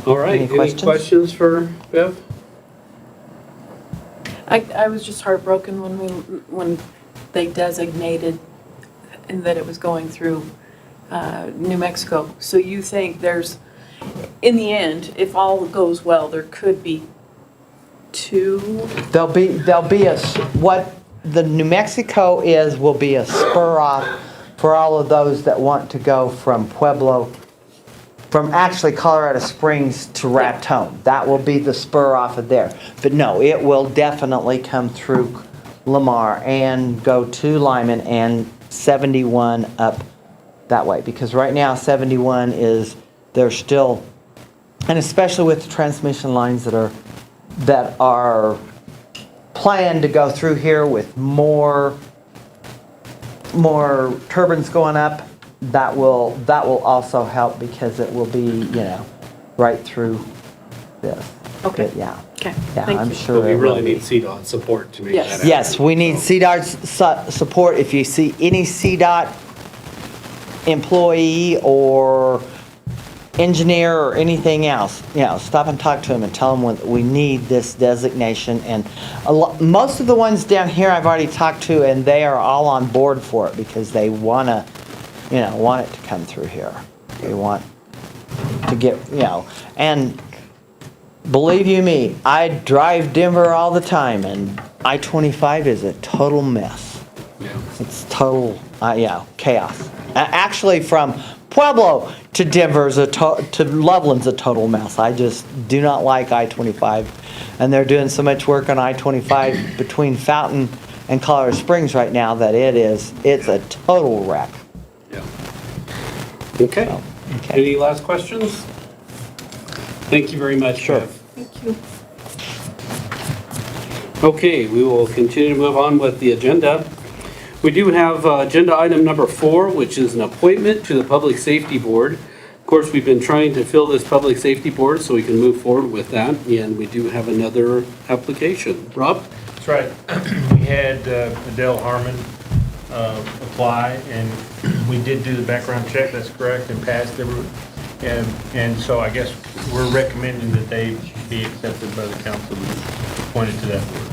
All right, any questions for Bev? I was just heartbroken when they designated and that it was going through New Mexico. So you think in the end, if all goes well, there could be two? There'll be what the New Mexico will be a spur off for all of those that want to go from Pueblo, from actually Colorado Springs to Raton. That will be the spur off of there. But no, it will definitely come through Lamar and go to Lyman and 71 up that way. Because right now 71 they're still, and especially with the transmission lines that are planned to go through here with more more turbines going up, that will also help because it will be, right through this. Okay. But yeah. Okay, Yeah, thank I'm you. sure. But we it really will be. need CDOT support to make Yes. that happen. Yes, we need CDOT support. If you see any CDOT employee or engineer or anything else, stop and talk to them and tell them we need this designation. And most of the ones down here I've already talked to, and they are all on board for it because they want it to come through here. They want to get, and believe you me, I drive Denver all the time, and I-25 is a total mess. Yeah. It's total, chaos. Actually, from Pueblo to Denver to Loveland's a total mess. I just do not like I-25, and they're doing so much work on I-25 between Fountain and Colorado Springs right now that it's a total wreck. Yeah. Okay. So, okay. Any last questions? Thank you very much. Sure. Bev. Thank you. Okay, we will continue to move on with the agenda. We do have agenda item number 4, which is an appointment to the Public Safety Board. Of course, we've been trying to fill this Public Safety Board so we can move forward with that, and we do have another application. Rob? That's right. We had Adele Harmon apply, and we did do the background check, that's correct, and passed every, and so I guess we're recommending that they be accepted by the council and appointed to that board.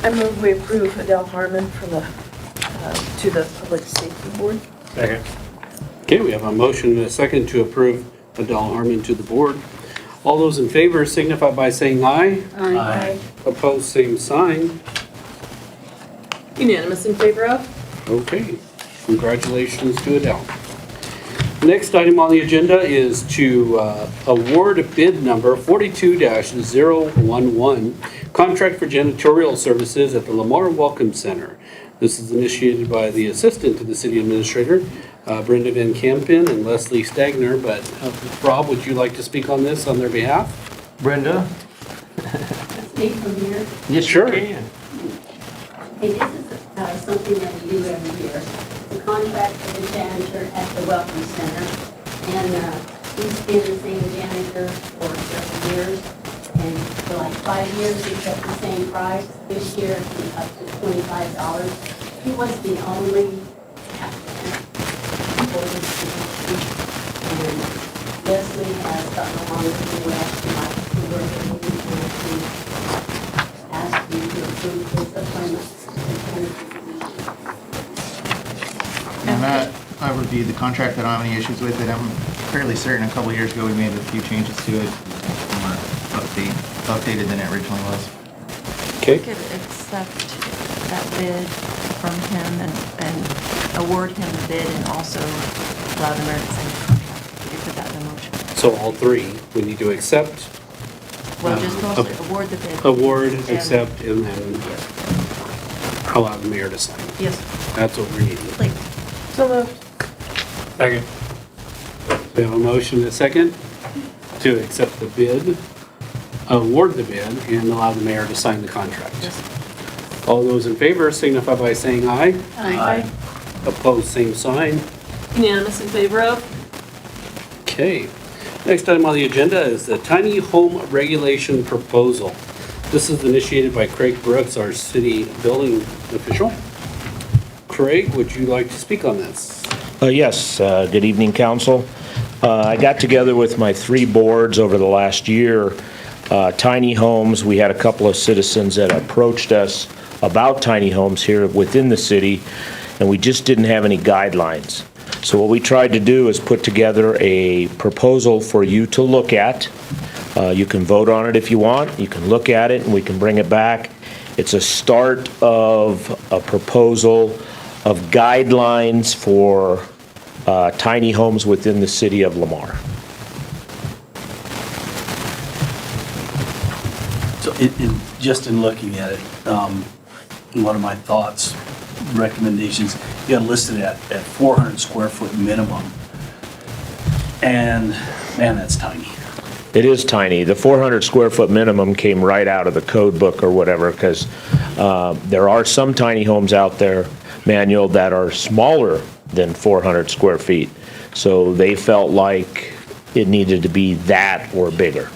I move we approve Adele Harmon for to the Public Safety Board. Second. Okay, we have a motion and a second to approve Adele Harmon to the board. All those in favor signify by saying aye. Aye. Opposed, same sign. Unanimous in favor of? Okay, congratulations to Adele. The next item on the agenda is to award bid number 42-011, contract for janitorial services at the Lamar Welcome Center. This is initiated by the Assistant to the City Administrator, Brenda Van Kampen and Leslie Stagner, but Rob, would you like to speak on this on their behalf? Brenda? Speak from here. Yes, Sure. can. Hey, this is something that we do every year. The contract for the janitor at the Welcome Center. And he's been the same janitor for several years. And for like 5 years, he kept the same price. This year, he's up to $25. He was the only applicant for this position. And Leslie has gotten along with me last night to work with me and to ask you to approve his appointment. And I reviewed the contract, I don't have any issues with it. I'm fairly certain a couple years ago we made a few changes to it, more updated than it originally was. Okay. Could accept that bid from him and award him the bid and also allow the mayor to sign the contract. Could you put that in the motion? So all three, we need to accept, Well, just mostly award the bid. award, accept, and then allow the mayor to sign. Yes, That's what we're needing. please. So moved. Second. We have a motion and a second to accept the bid, award the bid, and allow the mayor to sign the contract. Yes. All those in favor signify by saying aye. Aye. Opposed, same sign. Unanimous in favor of? Okay. Next item on the agenda is the tiny home regulation proposal. This is initiated by Craig Brooks, our city building official. Craig, would you like to speak on this? Yes, good evening, council. I got together with my 3 boards over the last year. Tiny homes, we had a couple of citizens that approached us about tiny homes here within the city, and we just didn't have any guidelines. So what we tried to do is put together a proposal for you to look at. You can vote on it if you want. You can look at it, and we can bring it back. It's a start of a proposal of guidelines for tiny homes within the city of Lamar. So just in looking at it, one of my thoughts, recommendations, you got it listed at 400 square foot minimum. And man, that's tiny. It is tiny. The 400 square foot minimum came right out of the code book or whatever, because There are some tiny homes out there, Manuel, that are smaller than 400 square feet. So they felt like it needed to be that or bigger.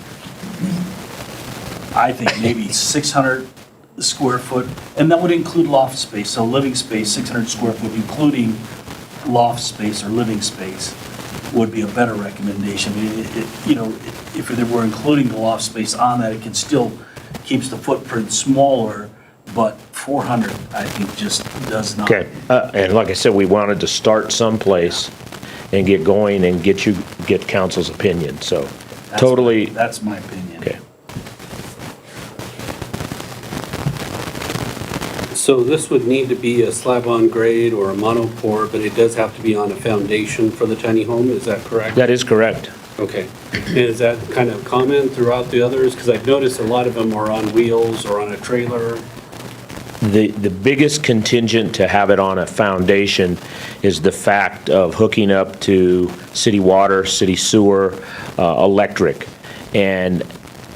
I think maybe 600 square foot, and that would include loft space, so living space, 600 square foot, including loft space or living space, would be a better recommendation. You know, if they were including the loft space on that, it can still keeps the footprint smaller, but 400, I think, just does not. Okay, and like I said, we wanted to start someplace and get going and get council's opinion, so totally. That's my opinion. Okay. So this would need to be a slab-on grade or a monopore, but it does have to be on a foundation for the tiny home, is that correct? That is correct. Okay. And is that kind of common throughout the others? Because I've noticed a lot of them are on wheels or on a trailer. The biggest contingent to have it on a foundation is the fact of hooking up to city water, city sewer, electric. And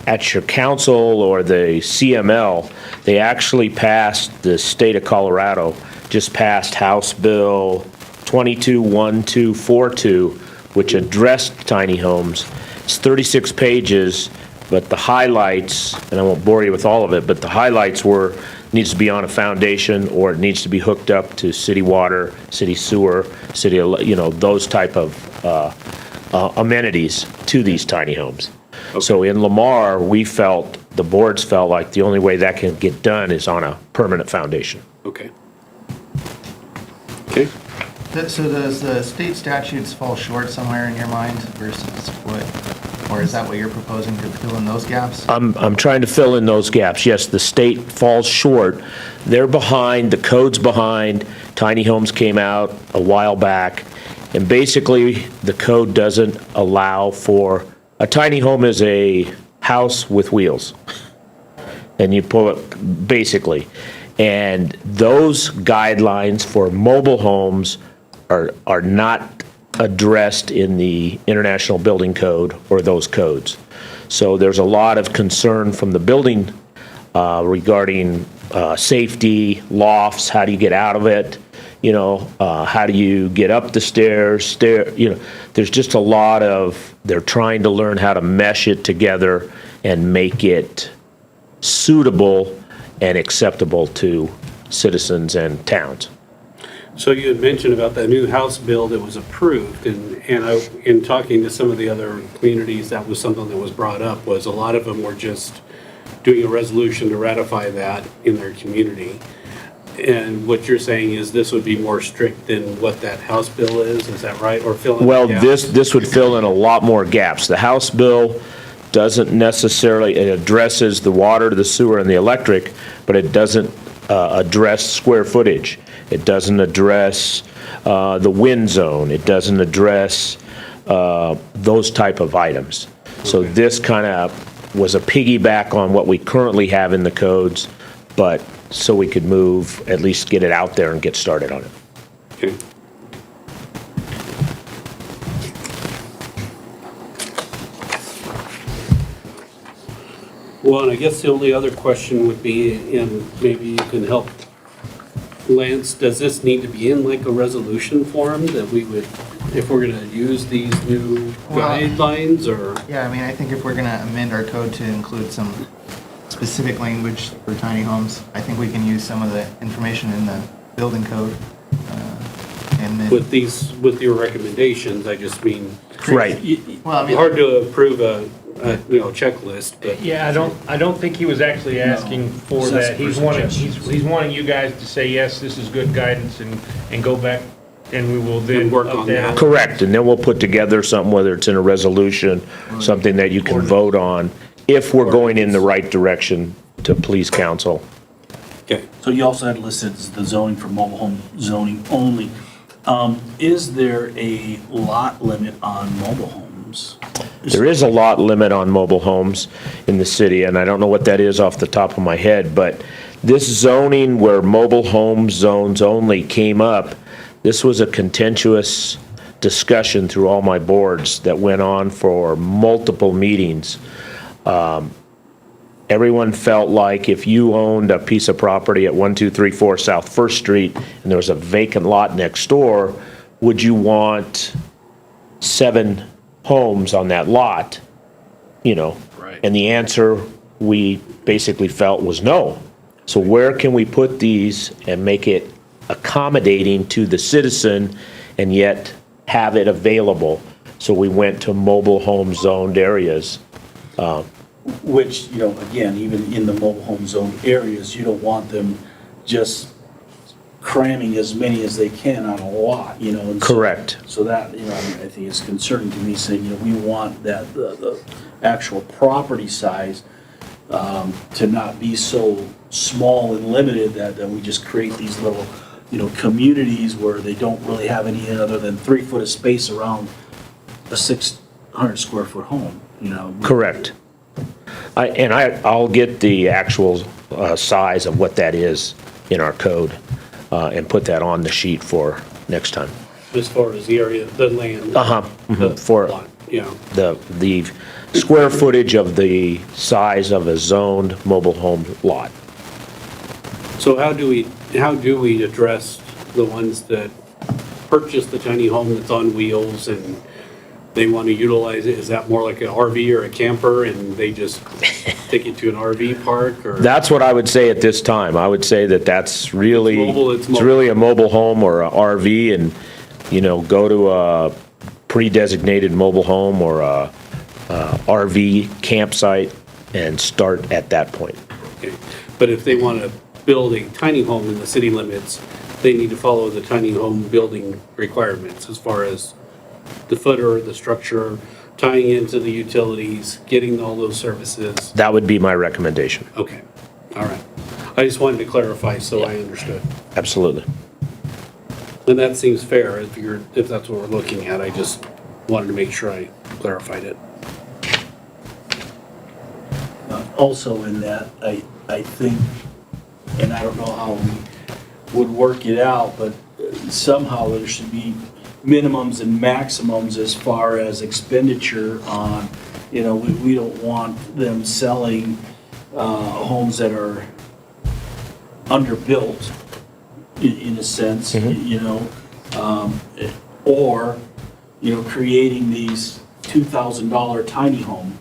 at your council or the CML, they actually passed, the state of Colorado just passed House Bill 221242, which addressed tiny homes. It's 36 pages, but the highlights, and I won't bore you with all of it, but the highlights were, needs to be on a foundation or it needs to be hooked up to city water, city sewer, city, you know, those type of amenities to these tiny homes. Okay. So in Lamar, the boards felt like the only way that can get done is on a permanent foundation. Okay. Okay. So does the state statutes fall short somewhere in your mind versus what, or is that what you're proposing to fill in those gaps? I'm trying to fill in those gaps. Yes, the state falls short. They're behind, the code's behind. Tiny homes came out a while back. And basically, the code doesn't allow for, a tiny home is a house with wheels. And you pull it, basically. And those guidelines for mobile homes are not addressed in the International Building Code or those codes. So there's a lot of concern from the building regarding safety, lofts, how do you get out of it? You know, how do you get up the stairs, you know, there's just a lot of, they're trying to learn how to mesh it together and make it suitable and acceptable to citizens and towns. So you had mentioned about that new House bill that was approved, and in talking to some of the other communities, that was something that was brought up, was a lot of them were just doing a resolution to ratify that in their community. And what you're saying is this would be more strict than what that House bill is that right? Or fill in Well, the gaps? this would fill in a lot more gaps. The House bill doesn't necessarily, it addresses the water, the sewer, and the electric, but it doesn't address square footage. It doesn't address the wind zone. It doesn't address those type of items. So this kind of was a piggyback on what we currently have in the codes, but so we could move, at least get it out there and get started on it. Okay. Well, and I guess the only other question would be, and maybe you can help, Lance, does this need to be in like a resolution form that we would, if we're gonna use these new guidelines, or? Yeah, I mean, I think if we're gonna amend our code to include some specific language for tiny homes, I think we can use some of the information in the building code. And then With your recommendations, I just mean. Right. Well, I mean, Hard to approve a checklist, but. Yeah, I don't think he was actually asking for that. He's wanting you guys to say, yes, this is good guidance, and go back, and we will then work on that. Correct, and then we'll put together something, whether it's in a resolution, something that you can vote on, if we're going in the right direction to please council. Okay. So you also had listed the zoning for mobile home zoning only. Is there a lot limit on mobile homes? There is a lot limit on mobile homes in the city, and I don't know what that is off the top of my head, but this zoning where mobile home zones only came up, this was a contentious discussion through all my boards that went on for multiple meetings. everyone felt like if you owned a piece of property at 1234 South First Street and there was a vacant lot next door, would you want 7 homes on that lot? You know? Right. And the answer we basically felt was no. So where can we put these and make it accommodating to the citizen and yet have it available? So we went to mobile home zoned areas. Which, you know, again, even in the mobile home zone areas, you don't want them just cramming as many as they can on a lot, you know? and so- Correct. So that, you know, I think is concerning to me, saying, you know, we want that, the actual property size to not be so small and limited that we just create these little, you know, communities where they don't really have any other than 3 foot of space around a 600 square foot home, you know? Correct. I'll get the actual size of what that is in our code and put that on the sheet for next time. As far as the area, the land. Uh-huh. The For lot, yeah. the square footage of the size of a zoned mobile home lot. So how do we address the ones that purchase the tiny home that's on wheels and they want to utilize it? Is that more like an RV or a camper and they just take it to an RV park or? That's what I would say at this time. I would say that that's really, It's mobile. really a mobile home or a RV, and, you know, go to a pre-designated mobile home or a RV campsite and start at that point. Okay. But if they want to build a tiny home in the city limits, they need to follow the tiny home building requirements as far as the footer, the structure, tying into the utilities, getting all those services. That would be my recommendation. Okay, all right. I just wanted to clarify so I understood. Absolutely. And that seems fair if that's what we're looking at. I just wanted to make sure I clarified it. Also in that, I think, and I don't know how we would work it out, but somehow there should be minimums and maximums as far as expenditure on, you know, we don't want them selling homes that are underbuilt in a sense, you know, or, you know, creating these $2,000 tiny home.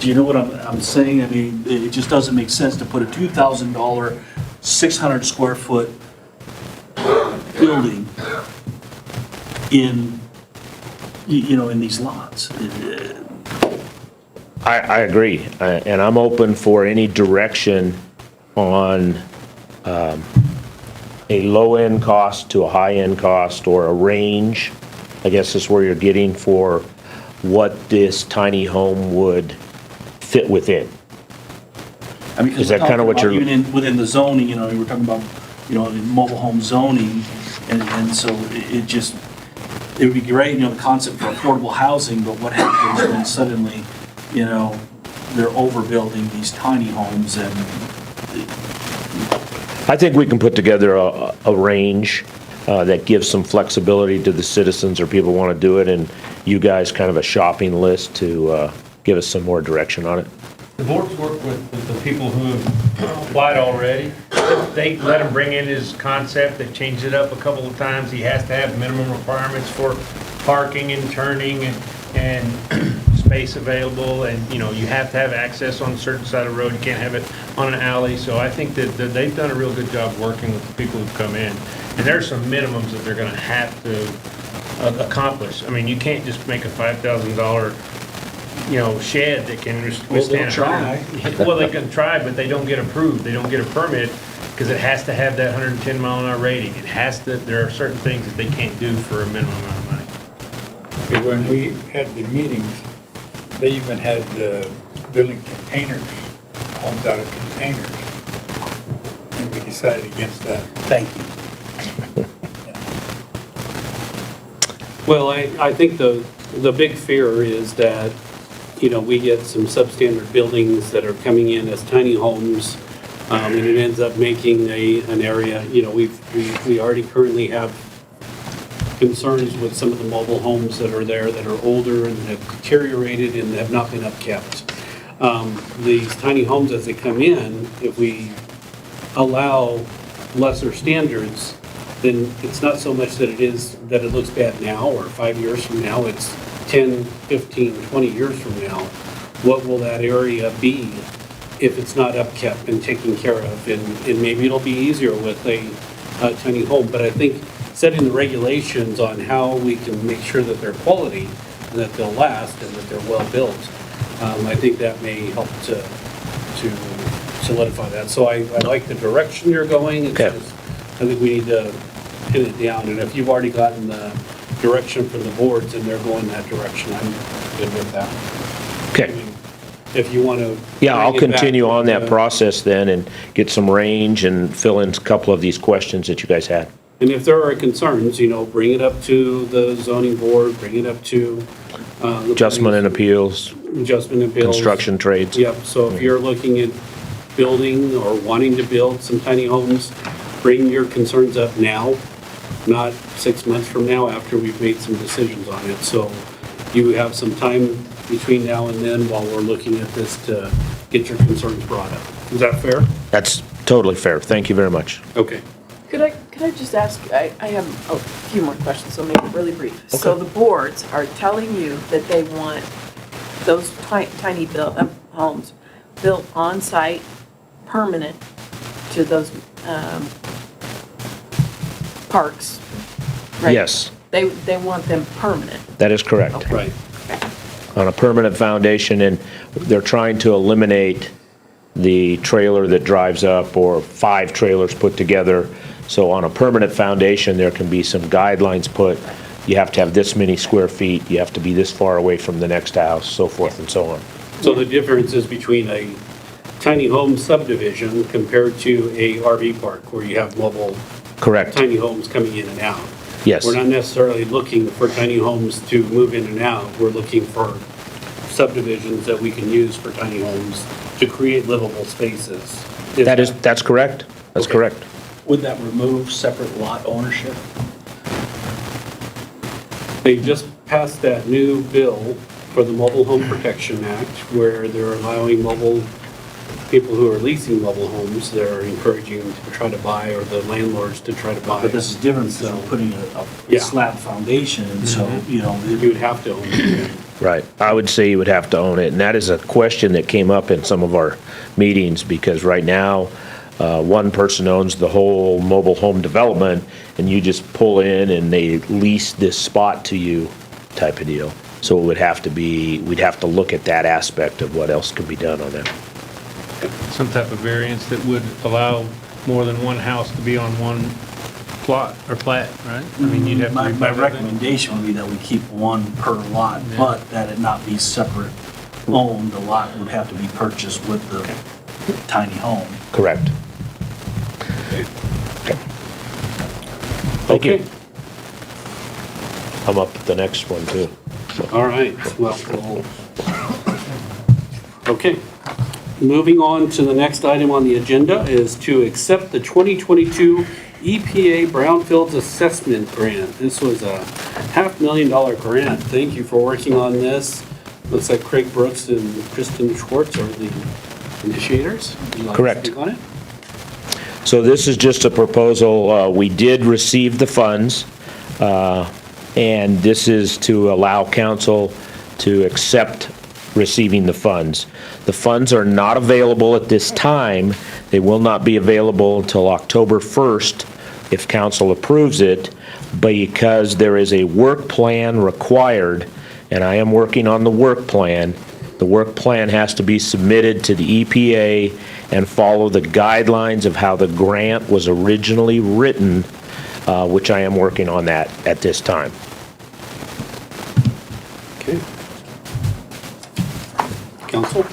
Do you know what I'm saying? I mean, it just doesn't make sense to put a $2,000, 600 square foot building in, you know, in these lots. I agree, and I'm open for any direction on a low-end cost to a high-end cost, or a range, I guess is where you're getting for what this tiny home would fit within. I mean, 'cause Is that we're kind of talking what about you're? even within the zoning, you know, we're talking about, you know, the mobile home zoning, and so it just, it would be great, you know, the concept for affordable housing, but what happens when suddenly, you know, they're overbuilding these tiny homes and. I think we can put together a range that gives some flexibility to the citizens or people who want to do it, and you guys kind of a shopping list to give us some more direction on it. The board's worked with the people who have applied already. They let him bring in his concept, they've changed it up a couple of times. He has to have minimum requirements for parking and turning and space available, and, you know, you have to have access on a certain side of the road, you can't have it on an alley. So I think that they've done a real good job working with the people who've come in. And there's some minimums that they're gonna have to accomplish. I mean, you can't just make a $5,000, you know, shed that can withstand. Well, they can try, but they don't get approved, they don't get a permit, because it has to have that 110 mile an hour rating. It has to, there are certain things that they can't do for a minimum amount of money. When we had the meetings, they even had building containers, homes out of containers. And we decided against that. Thank you. Well, I think the big fear is that, you know, we get some substandard buildings that are coming in as tiny homes, and it ends up making an area, you know, we already currently have concerns with some of the mobile homes that are there that are older and have deteriorated and have not been upkept. these tiny homes as they come in, if we allow lesser standards, then it's not so much that it looks bad now or 5 years from now, it's 10, 15, 20 years from now. What will that area be if it's not upkept and taken care of? And maybe it'll be easier with a tiny home, but I think setting the regulations on how we can make sure that they're quality and that they'll last and that they're well-built, I think that may help to solidify that. So I like the direction you're going. It's Okay. just, I think we need to pin it down, and if you've already gotten the direction from the boards and they're going that direction, I'm good with that. Okay. I mean, if you want to. Yeah, I'll bring it back continue to on that the- process then and get some range and fill in a couple of these questions that you guys had. And if there are concerns, bring it up to the zoning board, bring it up to. The Adjustment and appeals, Adjustment and appeals. construction trades. Yep, so if you're looking at building or wanting to build some tiny homes, bring your concerns up now, not 6 months from now after we've made some decisions on it. So you have some time between now and then while we're looking at this to get your concerns brought up. Is that fair? That's totally fair. Thank you very much. Okay. Could I just ask, I have a few more questions, so make it really brief. So the boards are telling you that they want those tiny homes built on-site, permanent to those parks, right? Yes, They want them permanent. that is correct. Okay. Right. On a permanent foundation, and they're trying to eliminate the trailer that drives up or 5 trailers put together. So on a permanent foundation, there can be some guidelines put. You have to have this many square feet, you have to be this far away from the next house, so forth and so on. So the difference is between a tiny home subdivision compared to a RV park where you have mobile Correct. tiny homes coming in and out. Yes. We're not necessarily looking for tiny homes to move in and out. We're looking for subdivisions that we can use for tiny homes to create livable spaces. That's correct. That's Okay. correct. Would that remove separate lot ownership? They just passed that new bill for the Mobile Home Protection Act where they're allowing people who are leasing mobile homes, they're encouraging them to try to buy, or the landlords to try to buy. But this is different because we're putting Yeah. a slab foundation, and so, You would have to own it. Right. I would say you would have to own it, and that is a question that came up in some of our meetings, because right now, one person owns the whole mobile home development, and you just pull in and they lease this spot to you type of deal. So it would have to be, we'd have to look at that aspect of what else could be done on that. Some type of variance that would allow more than one house to be on one plot or plat, right? I mean, you'd have to. My revise everything. recommendation would be that we keep one per lot, Yeah. but that it not be separate owned. The lot would have to be purchased with the tiny home. Correct. Thank you. Okay. I'm up at the next one too. All right, okay. Moving on to the next item on the agenda is to accept the 2022 EPA Brownfields Assessment Grant. This was a $500,000 grant. Thank you for working on this. Looks like Craig Brooks and Kristen Schwartz are the initiators. Would you like to Correct. speak on it? So this is just a proposal. We did receive the funds, and this is to allow council to accept receiving the funds. The funds are not available at this time. They will not be available until October 1st if council approves it, because there is a work plan required, and I am working on the work plan. The work plan has to be submitted to the EPA and follow the guidelines of how the grant was originally written, which I am working on that at this time. Okay. Council?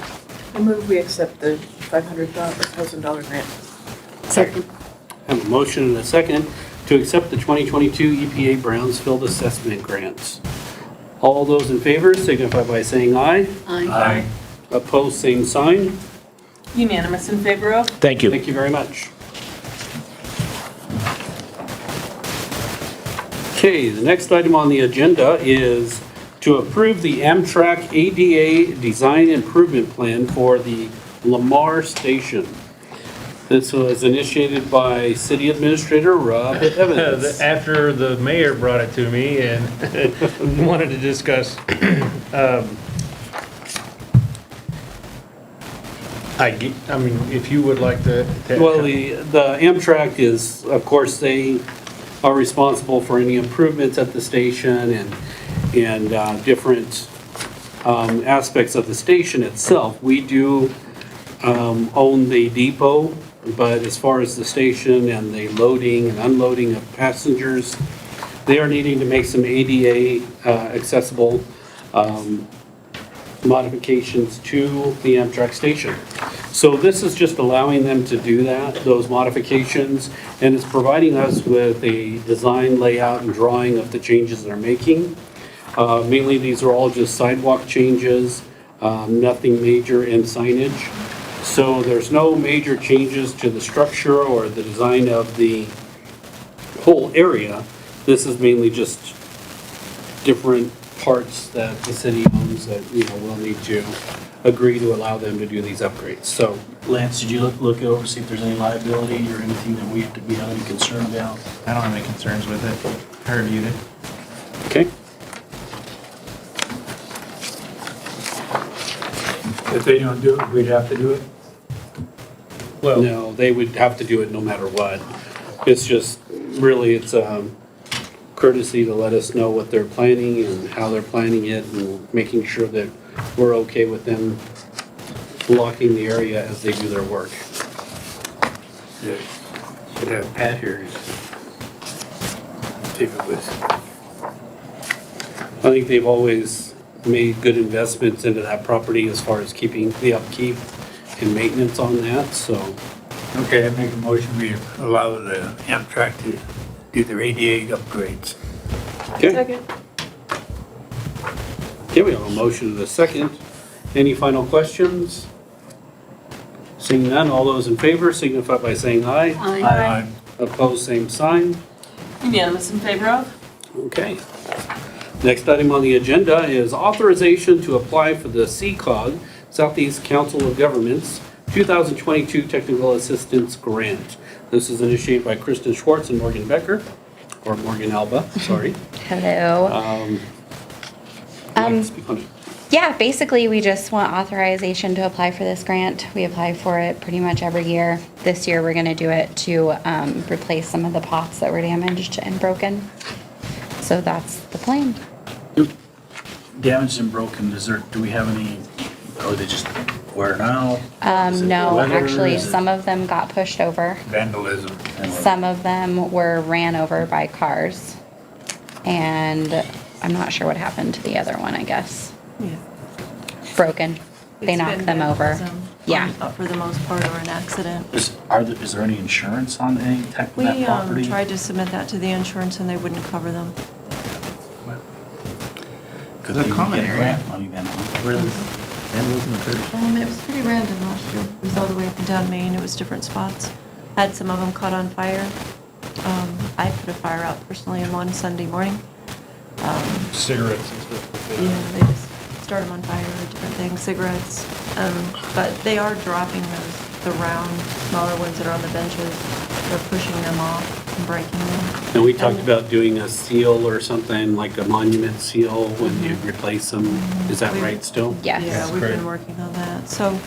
I move we accept the $500,000 grant. Second. Have a motion and a second to accept the 2022 EPA Brownsfield Assessment Grants. All those in favor signify by saying aye. Aye. Opposed, same sign. Unanimous in favor of? Thank you. Thank you very much. Okay, the next item on the agenda is to approve the Amtrak ADA Design Improvement Plan for the Lamar Station. This was initiated by City Administrator Rob Evans. After the mayor brought it to me and wanted to discuss, I mean, if you would like to. Well, the Amtrak is, of course, they are responsible for any improvements at the station and different aspects of the station itself. We do own the depot, but as far as the station and the loading and unloading of passengers, they are needing to make some ADA accessible modifications to the Amtrak station. So this is just allowing them to do that, those modifications, and it's providing us with a design layout and drawing of the changes they're making. Mainly, these are all just sidewalk changes, nothing major in signage. So there's no major changes to the structure or the design of the whole area. This is mainly just different parts that the city owns that, we'll need to agree to allow them to do these upgrades. So, Lance, did you look over, see if there's any liability or anything that we have any concern about? I don't have any concerns with it. I reviewed it. okay. If they don't do it, we'd have to do it. Well, No, they would have to do it no matter what. It's just, really, it's courtesy to let us know what they're planning and how they're planning it and making sure that we're okay with them blocking the area as they do their work. Yeah. Should have Pat here. See if it was. I think they've always made good investments into that property as far as keeping the upkeep and maintenance on that, so. Okay, I make a motion, we allow the Amtrak to do their ADA upgrades. Okay, Second. okay, we have a motion and a second. Any final questions? Seeing none, all those in favor signify by saying aye. Aye. Opposed, same sign. Unanimous in favor of? Okay. Next item on the agenda is authorization to apply for the CCOG, Southeast Council of Governments, 2022 Technical Assistance Grant. This is initiated by Kristen Schwartz and Morgan Becker, or Morgan Alba, sorry. Hello. Speak on it. Yeah, basically, we just want authorization to apply for this grant. We apply for it pretty much every year. This year, we're gonna do it to replace some of the pots that were damaged and broken. So that's the plan. Damaged and broken, do we have any, or they just wear out? Is it No, weather? actually, Is it some of them got pushed over. Vandalism. Some of them were ran over by cars. And I'm not sure what happened to the other one, I guess. Yeah. Broken. They It's knocked been them over. vandalism, Yeah. For the most part, or an accident. Is there any insurance on any type of We that property? tried to submit that to the insurance and they wouldn't cover them. Could It's a they common get area. grant money then, huh? Where this vandalism occurred. It was pretty random last year. It was all the way up and down Maine. It was different spots. Had some of them caught on fire. I put a fire out personally in one Sunday morning. cigarettes and stuff. Yeah, they just start them on fire, different things, cigarettes. But they are dropping the round, smaller ones that are on the benches. They're pushing them off and breaking them. And we talked about doing a seal or something, like a monument seal when you replace them. Is that right still? Yes. Yeah, we've been working on that. So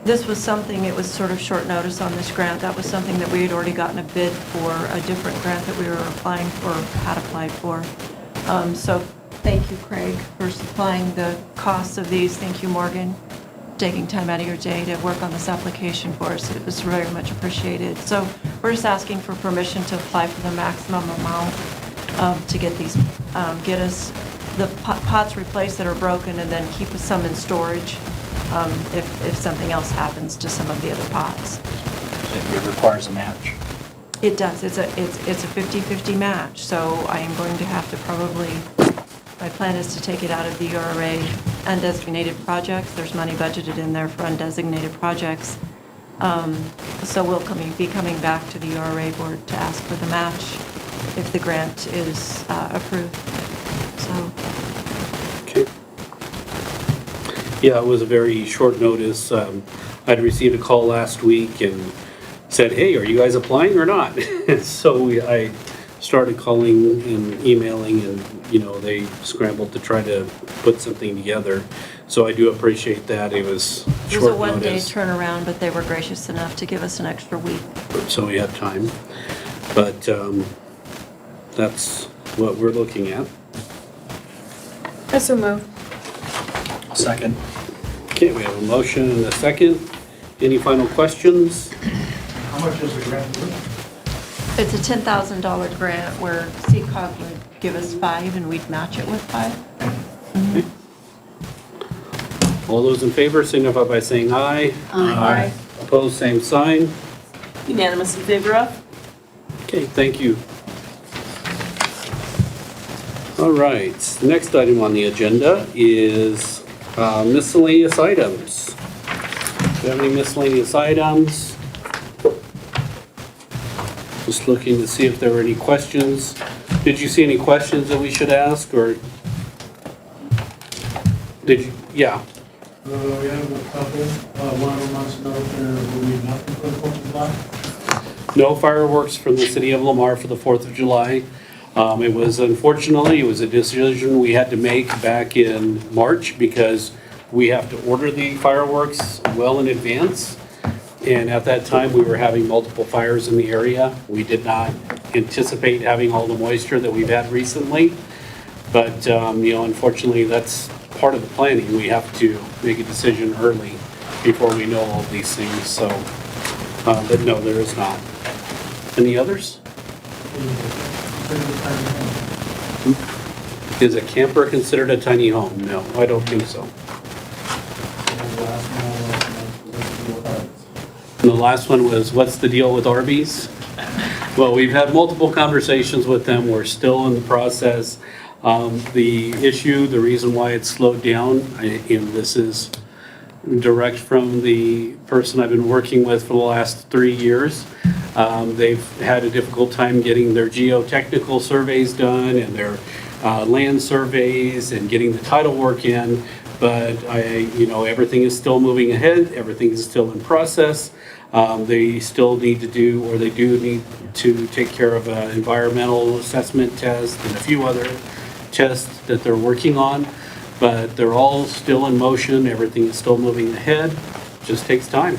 this was something, it was sort of short notice on this grant. That was something that we had already gotten a bid for, a different grant that we were applying for, had applied for. So thank you, Craig, for supplying the costs of these. Thank you, Morgan, taking time out of your day to work on this application for us. It was very much appreciated. So we're just asking for permission to apply for the maximum amount to get these, get us the pots replaced that are broken and then keep some in storage if something else happens to some of the other pots. It requires a match. It does. It's a 50-50 match, so I am going to have to probably, my plan is to take it out of the URA undesignated projects. There's money budgeted in there for undesignated projects. So we'll be coming back to the URA board to ask for the match if the grant is approved. So Yeah, it was a very short notice. I'd received a call last week and said, hey, are you guys applying or not? So I started calling and emailing and, they scrambled to try to put something together. So I do appreciate that. It was It was a short one-day notice, turnaround, but they were gracious enough to give us an extra week. so we had time. But that's what we're looking at. I so move. Second. Okay, we have a motion and a second. Any final questions? How much is the grant worth? It's a $10,000 grant where CCOG would give us 5 and we'd match it with 5. All those in favor signify by saying aye. Aye. Opposed, same sign. Unanimous in favor of? Okay, thank you. All right, next item on the agenda is miscellaneous items. Do you have any miscellaneous items? Just looking to see if there were any questions. Did you see any questions that we should ask, or? Did you, yeah. We have a couple. One of them wants to know if there will be nothing for the 4th of July. No fireworks from the city of Lamar for the 4th of July. It was unfortunately, it was a decision we had to make back in March because we have to order the fireworks well in advance. And at that time, we were having multiple fires in the area. We did not anticipate having all the moisture that we've had recently. But, unfortunately, that's part of the planning. We have to make a decision early before we know all these things, so, but no, there is not. Any others? Is a camper considered a tiny home? No, I don't think so. And the last one was, what's the deal with Arby's? Well, we've had multiple conversations with them. We're still in the process. The issue, the reason why it's slowed down, and this is direct from the person I've been working with for the last 3 years. They've had a difficult time getting their geotechnical surveys done and their land surveys and getting the title work in. But everything is still moving ahead. Everything is still in process. They still need to do, or they do need to take care of an environmental assessment test and a few other tests that they're working on. But they're all still in motion. Everything is still moving ahead. Just takes time.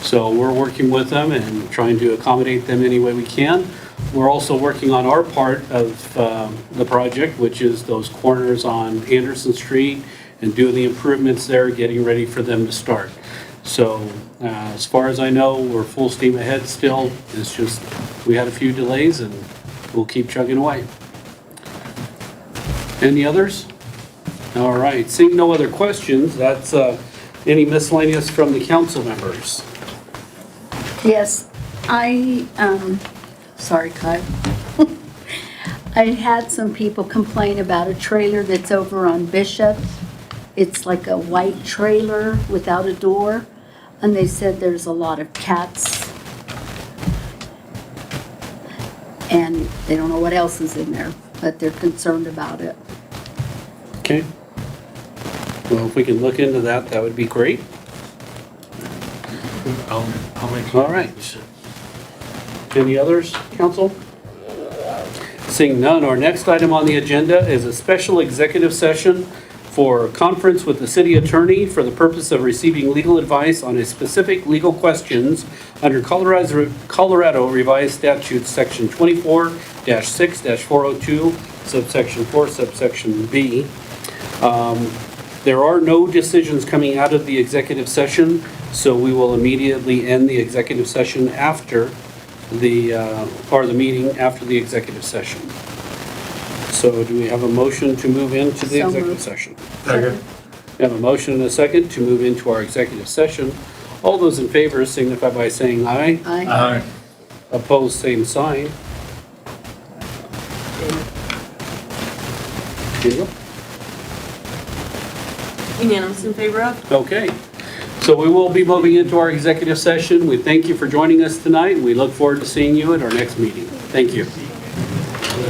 So we're working with them and trying to accommodate them any way we can. We're also working on our part of the project, which is those corners on Anderson Street and doing the improvements there, getting ready for them to start. So as far as I know, we're full steam ahead still. It's just, we had a few delays and we'll keep chugging away. Any others? All right, seeing no other questions, that's any miscellaneous from the council members. Yes, sorry, Kyle. I had some people complain about a trailer that's over on Bishop. It's like a white trailer without a door, and they said there's a lot of cats. And they don't know what else is in there, but they're concerned about it. Okay. Well, if we can look into that, that would be great. I'll make. All right. Any others, council? Seeing none, our next item on the agenda is a special executive session for conference with the city attorney for the purpose of receiving legal advice on a specific legal questions under Colorado Revised Statutes, Section 24-6-402, subsection 4, subsection B. There are no decisions coming out of the executive session, so we will immediately end the executive session after the meeting after the executive session. So do we have a motion to move into the So executive moved. session? Second. We have a motion and a second to move into our executive session. All those in favor signify by saying aye. Aye. Opposed, same sign. Here you go. Unanimous in favor of? Okay, so we will be moving into our executive session. We thank you for joining us tonight, and we look forward to seeing you at our next meeting. Thank you.